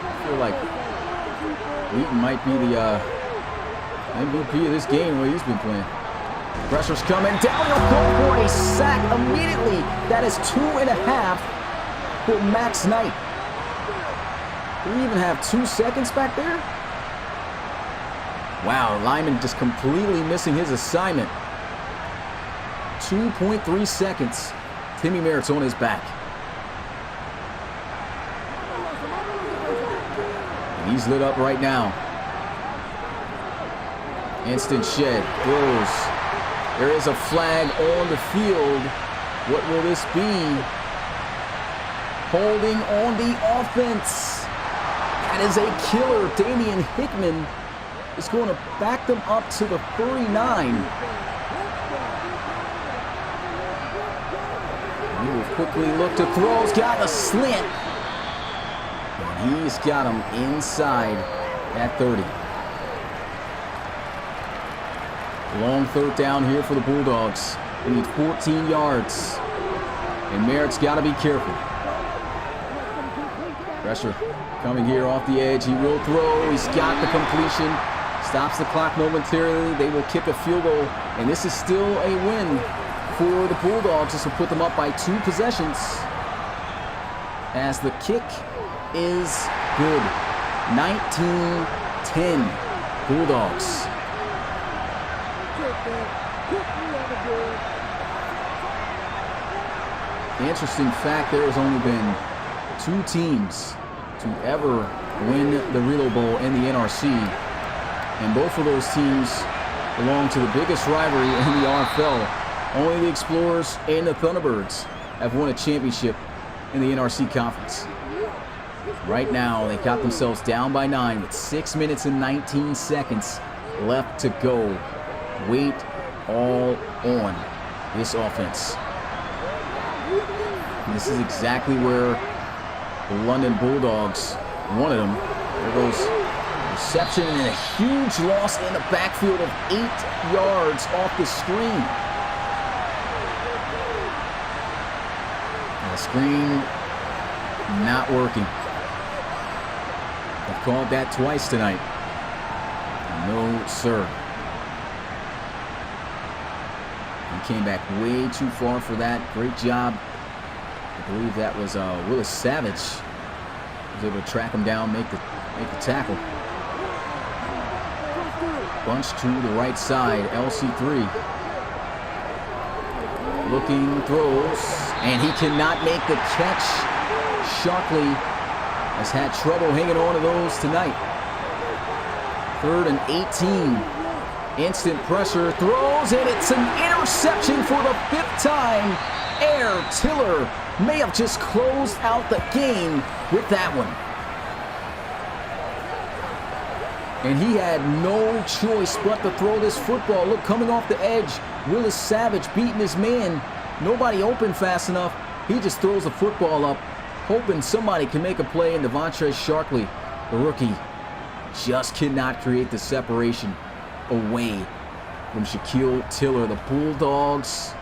S2: I feel like Wheaton might be the MVP of this game, the way he's been playing. Pressure's coming down. He'll go for a sack immediately. That is 2.5 for Max Knight. Do we even have 2 seconds back there? Wow, lineman just completely missing his assignment. 2.3 seconds. Timmy Merritt's on his back. And he's lit up right now. Instant shed. Throws. There is a flag on the field. What will this be? Holding on the offense. That is a killer. Damian Hickman is going to back them up to the 39. He will quickly look to throw. He's got a slant. And he's got him inside at 30. Long 3rd down here for the Bulldogs. They need 14 yards. And Merritt's got to be careful. Pressure coming here off the edge. He will throw. He's got the completion. Stops the clock momentarily. They will kick a field goal. And this is still a win for the Bulldogs. This will put them up by 2 possessions. As the kick is good. 19-10 Bulldogs. Interesting fact, there has only been 2 teams to ever win the Relo Bowl in the NRC. And both of those teams belong to the biggest rivalry in the RFL. Only the Explorers and the Thunderbirds have won a championship in the NRC Conference. Right now, they got themselves down by 9 with 6 minutes and 19 seconds left to go. Wait all on this offense. And this is exactly where the London Bulldogs wanted them. There goes reception and a huge loss in the backfield of 8 yards off the screen. And the screen not working. I've called that twice tonight. No, sir. He came back way too far for that. Great job. I believe that was Willis Savage. Was able to track him down, make the tackle. Bunch to the right side, LC3. Looking, throws, and he cannot make the catch. Shockley has had trouble hanging on to those tonight. 3rd and 18. Instant pressure, throws, and it's an interception for the 5th time. Tiller may have just closed out the game with that one. And he had no choice but to throw this football. Look, coming off the edge, Willis Savage beating his man. Nobody open fast enough. He just throws the football up, hoping somebody can make a play. And Devontae Sharkley, the rookie, just cannot create the separation away from Shaquille Tiller. The Bulldogs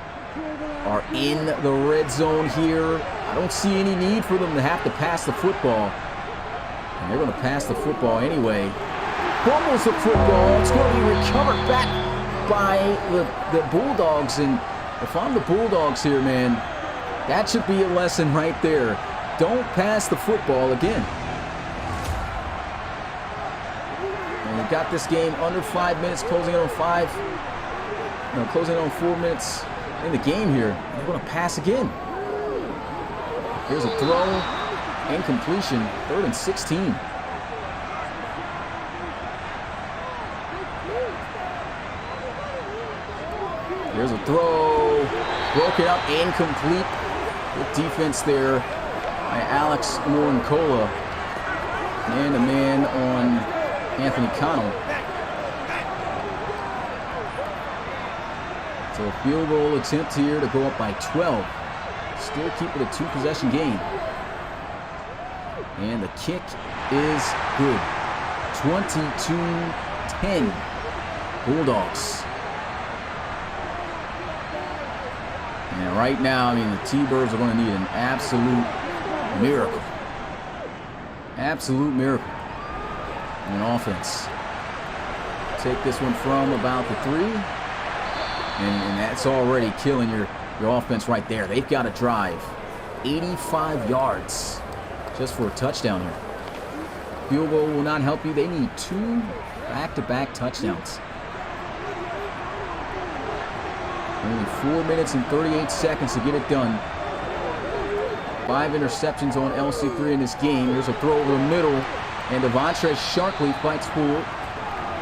S2: are in the red zone here. I don't see any need for them to have to pass the football. And they're going to pass the football anyway. Fumbles the football. It's going to be recovered back by the Bulldogs. And if I'm the Bulldogs here, man, that should be a lesson right there. Don't pass the football again. And we've got this game under 5 minutes, closing in on 4 minutes in the game here. They're going to pass again. Here's a throw, incompletion, 3rd and 16. Here's a throw, broken up, incomplete. Good defense there by Alex Morincola and a man on Anthony Connell. So a field goal attempt here to go up by 12. Still keep it a 2-possession game. And the kick is good. 22-10 Bulldogs. And right now, I mean, the T-Birds are going to need an absolute miracle. Absolute miracle in offense. Take this one from about the 3. And that's already killing your offense right there. They've got to drive 85 yards just for a touchdown here. Field goal will not help you. They need 2 back-to-back touchdowns. Only 4 minutes and 38 seconds to get it done. 5 interceptions on LC3 in this game. Here's a throw over the middle. And Devontae Sharkley fights forward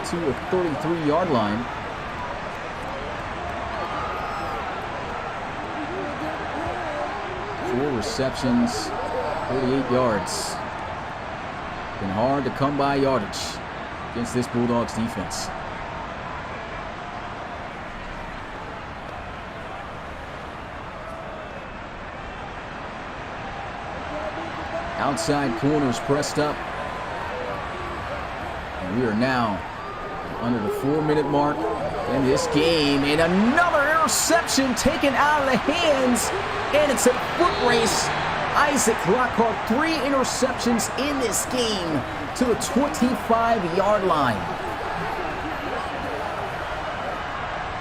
S2: to a 33-yard line. Four receptions, 38 yards. Been hard to come by yardage against this Bulldogs defense. Outside corners pressed up. And we are now under the 4-minute mark in this game. And another interception taken out of the hands. And it's a foot race. Isaac Lockhart, 3 interceptions in this game to the 25-yard line.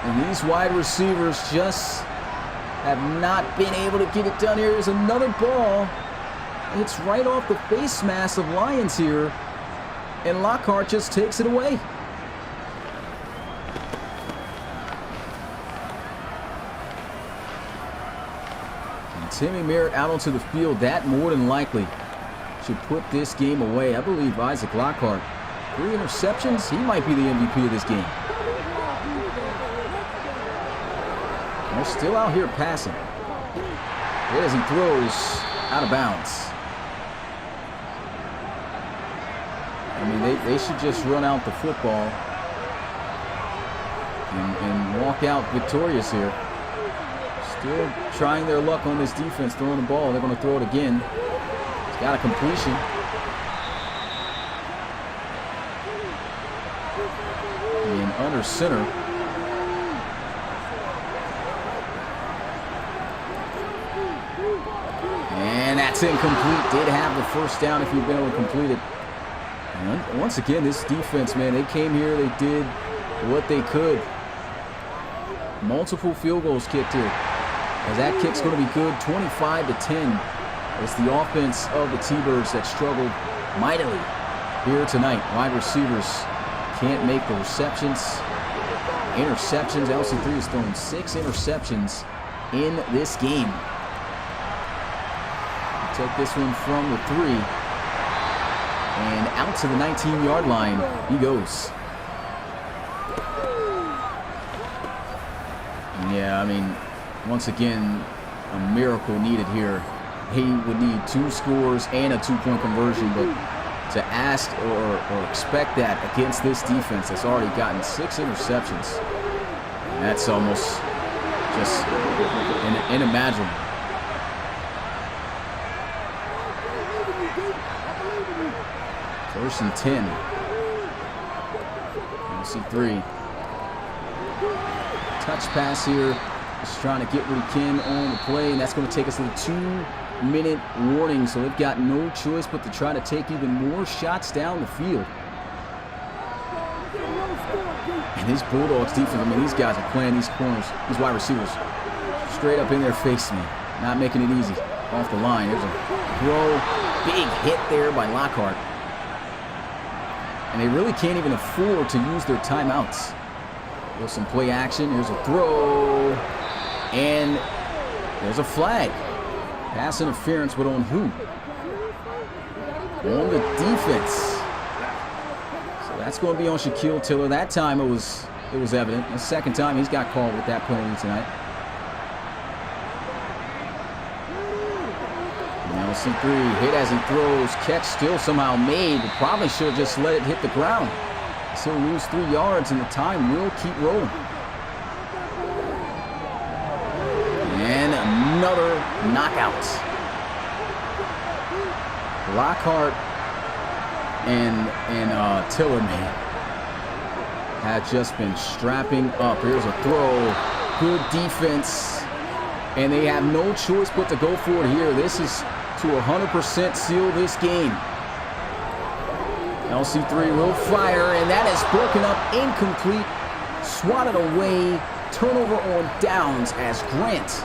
S2: And these wide receivers just have not been able to get it done. Here's another ball. It's right off the face mask of Lions here. And Lockhart just takes it away. And Timmy Merritt out onto the field. That more than likely should put this game away. I believe Isaac Lockhart, 3 interceptions. He might be the MVP of this game. And they're still out here passing. As he throws out of bounds. I mean, they should just run out the football and walk out victorious here. Still trying their luck on this defense, throwing the ball. They're going to throw it again. He's got a completion. And under center. And that's incomplete. Did have the first down if you've been able to complete it. And once again, this defense, man, they came here, they did what they could. Multiple field goals kicked here. As that kick's going to be good, 25-10. It's the offense of the T-Birds that struggled mightily here tonight. Wide receivers can't make the receptions. Interceptions. LC3 has thrown 6 interceptions in this game. Take this one from the 3. And out to the 19-yard line he goes. Yeah, I mean, once again, a miracle needed here. He would need 2 scores and a 2-point conversion, but to ask or expect that against this defense that's already gotten 6 interceptions, that's almost just unimaginable. First and 10. LC3. Touch pass here. Just trying to get what he can on the play, and that's going to take us to the 2-minute warning. So they've got no choice but to try to take even more shots down the field. And this Bulldogs defense, I mean, these guys are playing these corners, these wide receivers, straight up in their face, man. Not making it easy. Off the line. There's a throw. Big hit there by Lockhart. And they really can't even afford to use their timeouts. There's some play action. Here's a throw. And there's a flag. Pass interference, but on who? On the defense. So that's going to be on Shaquille Tiller. That time it was evident. The second time he's got called with that penalty tonight. Now C3 hit as he throws. Catch still somehow made, but probably should have just let it hit the ground. So he'll lose 3 yards, and the time will keep rolling. And another knockout. Lockhart and Tiller, man, have just been strapping up. Here's a throw. Good defense. And they have no choice but to go for it here. This is to 100% seal this game. LC3 will fire, and that is broken up, incomplete, swatted away, turnover on downs as Grant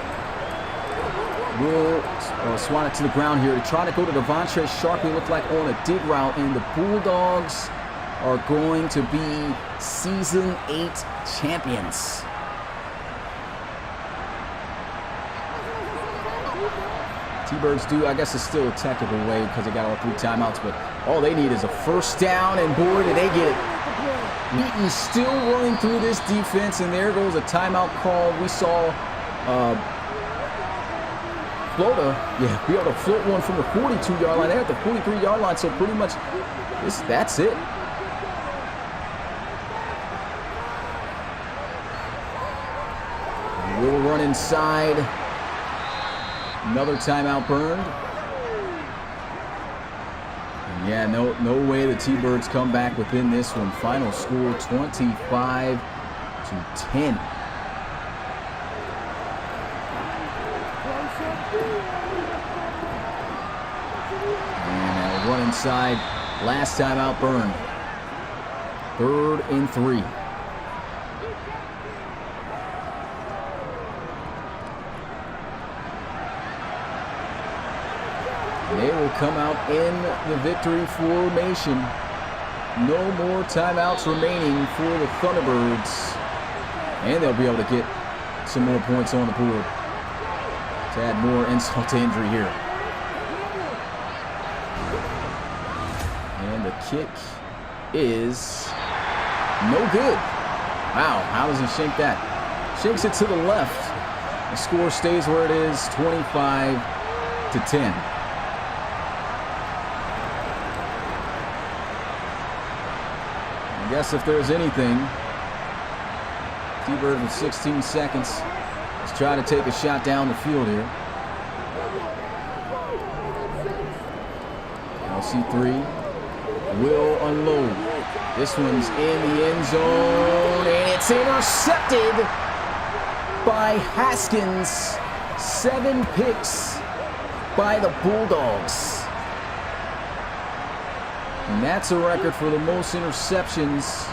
S2: will swat it to the ground here to try to go to Devontre Sharkey. Look like on a dig route, and the Bulldogs are going to be Season 8 champions. T-Birds do, I guess it's still a technical way because they got all 3 timeouts, but all they need is a first down, and boy, did they get it. Wheaton still running through this defense, and there goes a timeout call. We saw Florida, be able to float one from the 42-yard line. They're at the 43-yard line, so pretty much that's it. We'll run inside. Another timeout burned. And yeah, no way the T-Birds come back within this one. Final score 25-10. And a run inside. Last timeout burned. 3rd and 3. They will come out in the victory formation. No more timeouts remaining for the Thunderbirds. And they'll be able to get some more points on the board to add more insult to injury here. And the kick is no good. Wow, how does he shank that? Shanks it to the left. The score stays where it is, 25-10. I guess if there's anything, T-Bird with 16 seconds. Let's try to take a shot down the field here. LC3 will unload. This one's in the end zone, and it's intercepted by Haskins. 7 picks by the Bulldogs. And that's a record for the most interceptions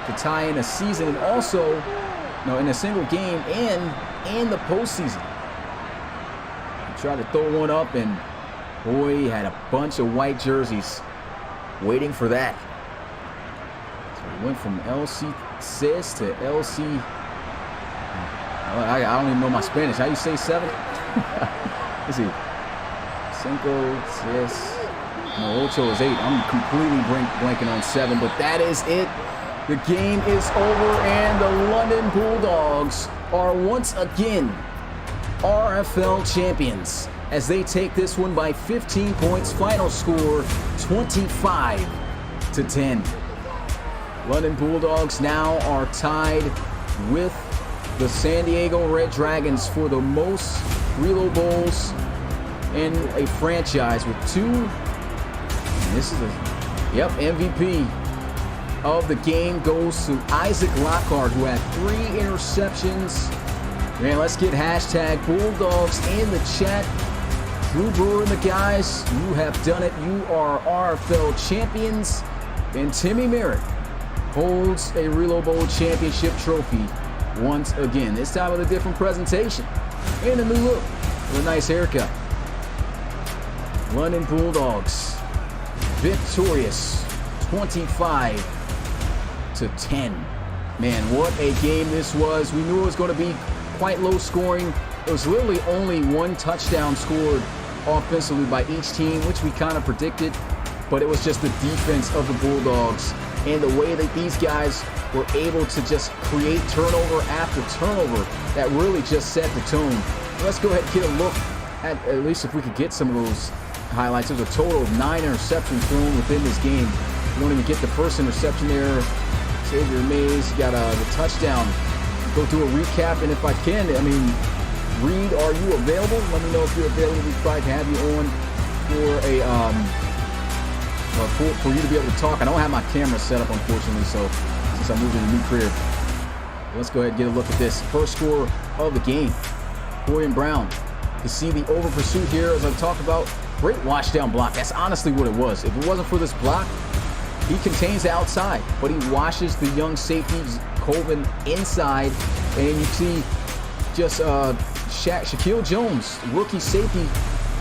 S2: to tie in a season, and also, in a single game and the postseason. He tried to throw one up, and boy, he had a bunch of white jerseys waiting for that. So he went from LC Cis to LC. I don't even know my Spanish. How you say 7? Let's see. Cinco, Cis. No, Ocho is 8. I'm completely blanking on 7, but that is it. The game is over, and the London Bulldogs are once again RFL champions as they take this one by 15 points. Final score 25-10. London Bulldogs now are tied with the San Diego Red Dragons for the most Reload Bowls in a franchise with 2. And this is MVP of the game goes to Isaac Lockhart, who had 3 interceptions. Man, let's get hashtag Bulldogs in the chat. Drew Brewer and the guys, you have done it. You are RFL champions. And Timmy Merritt holds a Reload Bowl championship trophy once again. This time with a different presentation and a new look with a nice haircut. London Bulldogs victorious 25-10. Man, what a game this was. We knew it was going to be quite low scoring. It was literally only 1 touchdown scored offensively by each team, which we kind of predicted, but it was just the defense of the Bulldogs and the way that these guys were able to just create turnover after turnover that really just set the tone. Let's go ahead and get a look at least if we could get some of those highlights. There's a total of 9 interceptions thrown within this game. You won't even get the first interception there. Xavier Mays got the touchdown. Go do a recap, and if I can, Reed, are you available? Let me know if you're available. We probably can have you on for you to be able to talk. I don't have my camera set up, unfortunately, so since I moved into a new career. Let's go ahead and get a look at this. First score of the game. Corian Brown. You see the over pursuit here, as I talked about. Great wash down block. That's honestly what it was. If it wasn't for this block, he contains the outside, but he washes the young safety, Colvin, inside. And you see just Shaquille Jones, rookie safety,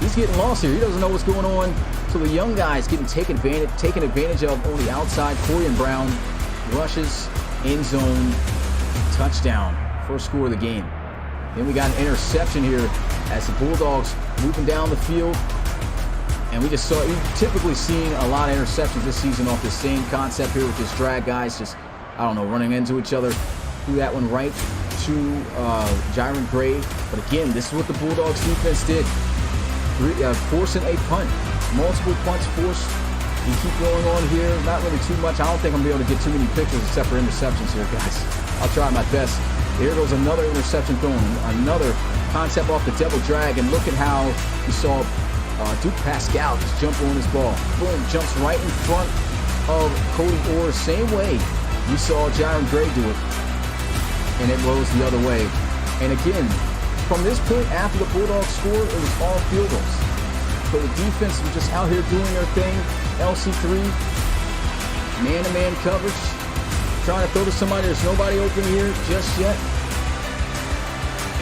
S2: he's getting lost here. He doesn't know what's going on. So the young guy's getting taken advantage of on the outside. Corian Brown rushes, end zone, touchdown. First score of the game. Then we got an interception here as the Bulldogs moving down the field. And we just saw, you've typically seen a lot of interceptions this season off the same concept here with this drag guys just, running into each other. Threw that one right to Jaron Gray. But again, this is what the Bulldogs defense did. Forcing a punt. Multiple punts forced. You keep going on here. Not really too much. I don't think I'm going to be able to get too many pictures except for interceptions here, guys. I'll try my best. Here goes another interception thrown. Another concept off the double drag. And look at how you saw Duke Pascal just jump on his ball. Boom, jumps right in front of Cody Orr. Same way you saw Jaron Gray do it. And it rolls the other way. And again, from this point after the Bulldogs scored, it was all field goals. So the defense was just out here doing their thing. LC3, man-to-man coverage. Trying to throw to somebody. There's nobody open here just yet.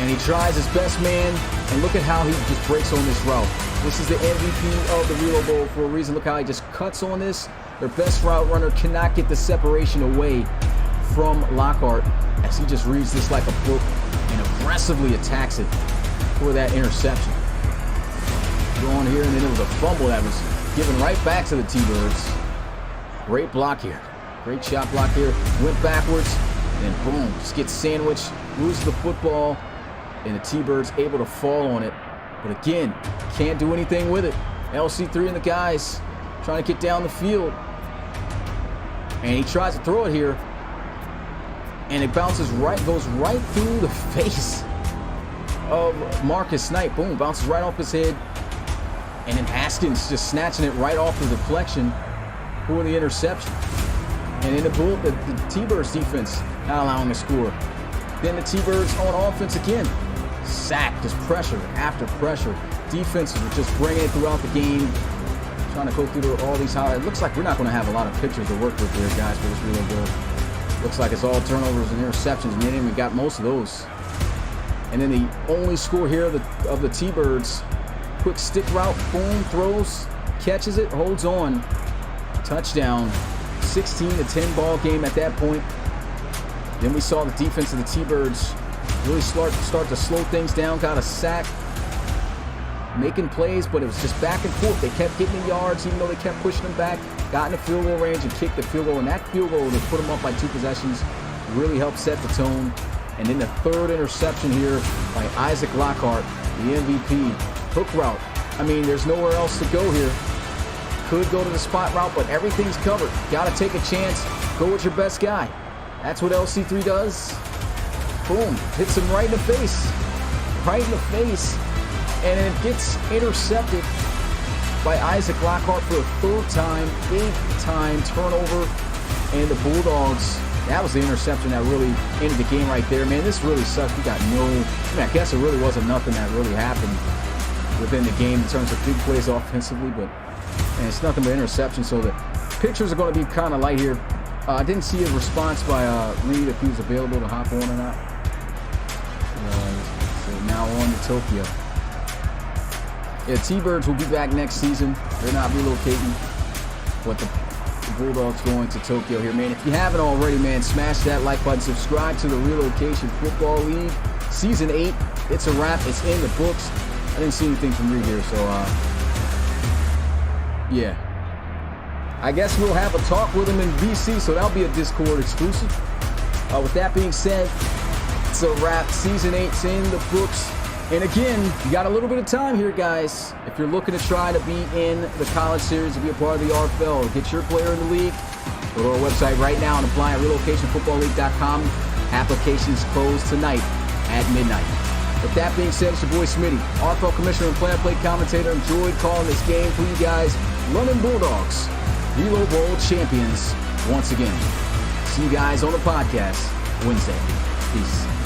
S2: And he tries his best man. And look at how he just breaks on this route. This is the MVP of the Reload Bowl for a reason. Look how he just cuts on this. Their best route runner cannot get the separation away from Lockhart as he just reads this like a book and aggressively attacks it for that interception. Go on here, and then it was a fumble that was given right back to the T-Birds. Great block here. Great shot block here. Went backwards, and then boom, just gets sandwiched, loses the football, and the T-Birds able to fall on it. But again, can't do anything with it. LC3 and the guys trying to get down the field. And he tries to throw it here. And it bounces right, goes right through the face of Marcus Knight. Boom, bounces right off his head. And then Haskins just snatching it right off the deflection for the interception. And then the T-Birds defense not allowing a score. Then the T-Birds on offense again. Sack, just pressure after pressure. Defenses were just bringing it throughout the game. Trying to go through all these highlights. It looks like we're not going to have a lot of pictures to work with here, guys, for this Reload Bowl. Looks like it's all turnovers and interceptions. We didn't even got most of those. And then the only score here of the T-Birds. Quick stick route, boom, throws, catches it, holds on. Touchdown. 16-10 ball game at that point. Then we saw the defense of the T-Birds really start to slow things down. Got a sack, making plays, but it was just back and forth. They kept getting the yards, even though they kept pushing them back. Got in the field goal range and kicked the field goal. And that field goal to put them up by 2 possessions really helped set the tone. And then the third interception here by Isaac Lockhart, the MVP. Hook route. I mean, there's nowhere else to go here. Could go to the spot route, but everything's covered. Got to take a chance. Go with your best guy. That's what LC3 does. Boom. Hits him right in the face. Right in the face. And it gets intercepted by Isaac Lockhart for a third time, eighth time turnover. And the Bulldogs, that was the interception that really ended the game right there. Man, this really sucks. We got I guess it really wasn't nothing that really happened within the game in terms of big plays offensively, but it's nothing but interception. So the pictures are going to be kind of light here. I didn't see a response by Reed if he was available to hop on or not. So now on to Tokyo. Yeah, T-Birds will be back next season. They're not relocating, but the Bulldogs going to Tokyo here, man. If you haven't already, man, smash that like button. Subscribe to the Relocation Football League. Season 8, it's a wrap. It's in the books. I didn't see anything from Reed here, so, yeah. I guess we'll have a talk with him in VC, so that'll be a Discord exclusive. With that being said, it's a wrap. Season 8's in the books. And again, you got a little bit of time here, guys. If you're looking to try to be in the college series, to be a part of the RFL, or get your player in the league, go to our website right now and apply at relocationfootballleague.com. Applications close tonight at midnight. With that being said, it's your boy Smitty, RFL Commissioner and play-by-play commentator. Enjoyed calling this game for you guys. London Bulldogs, Relo Bowl champions once again. See you guys on the podcast Wednesday. Peace.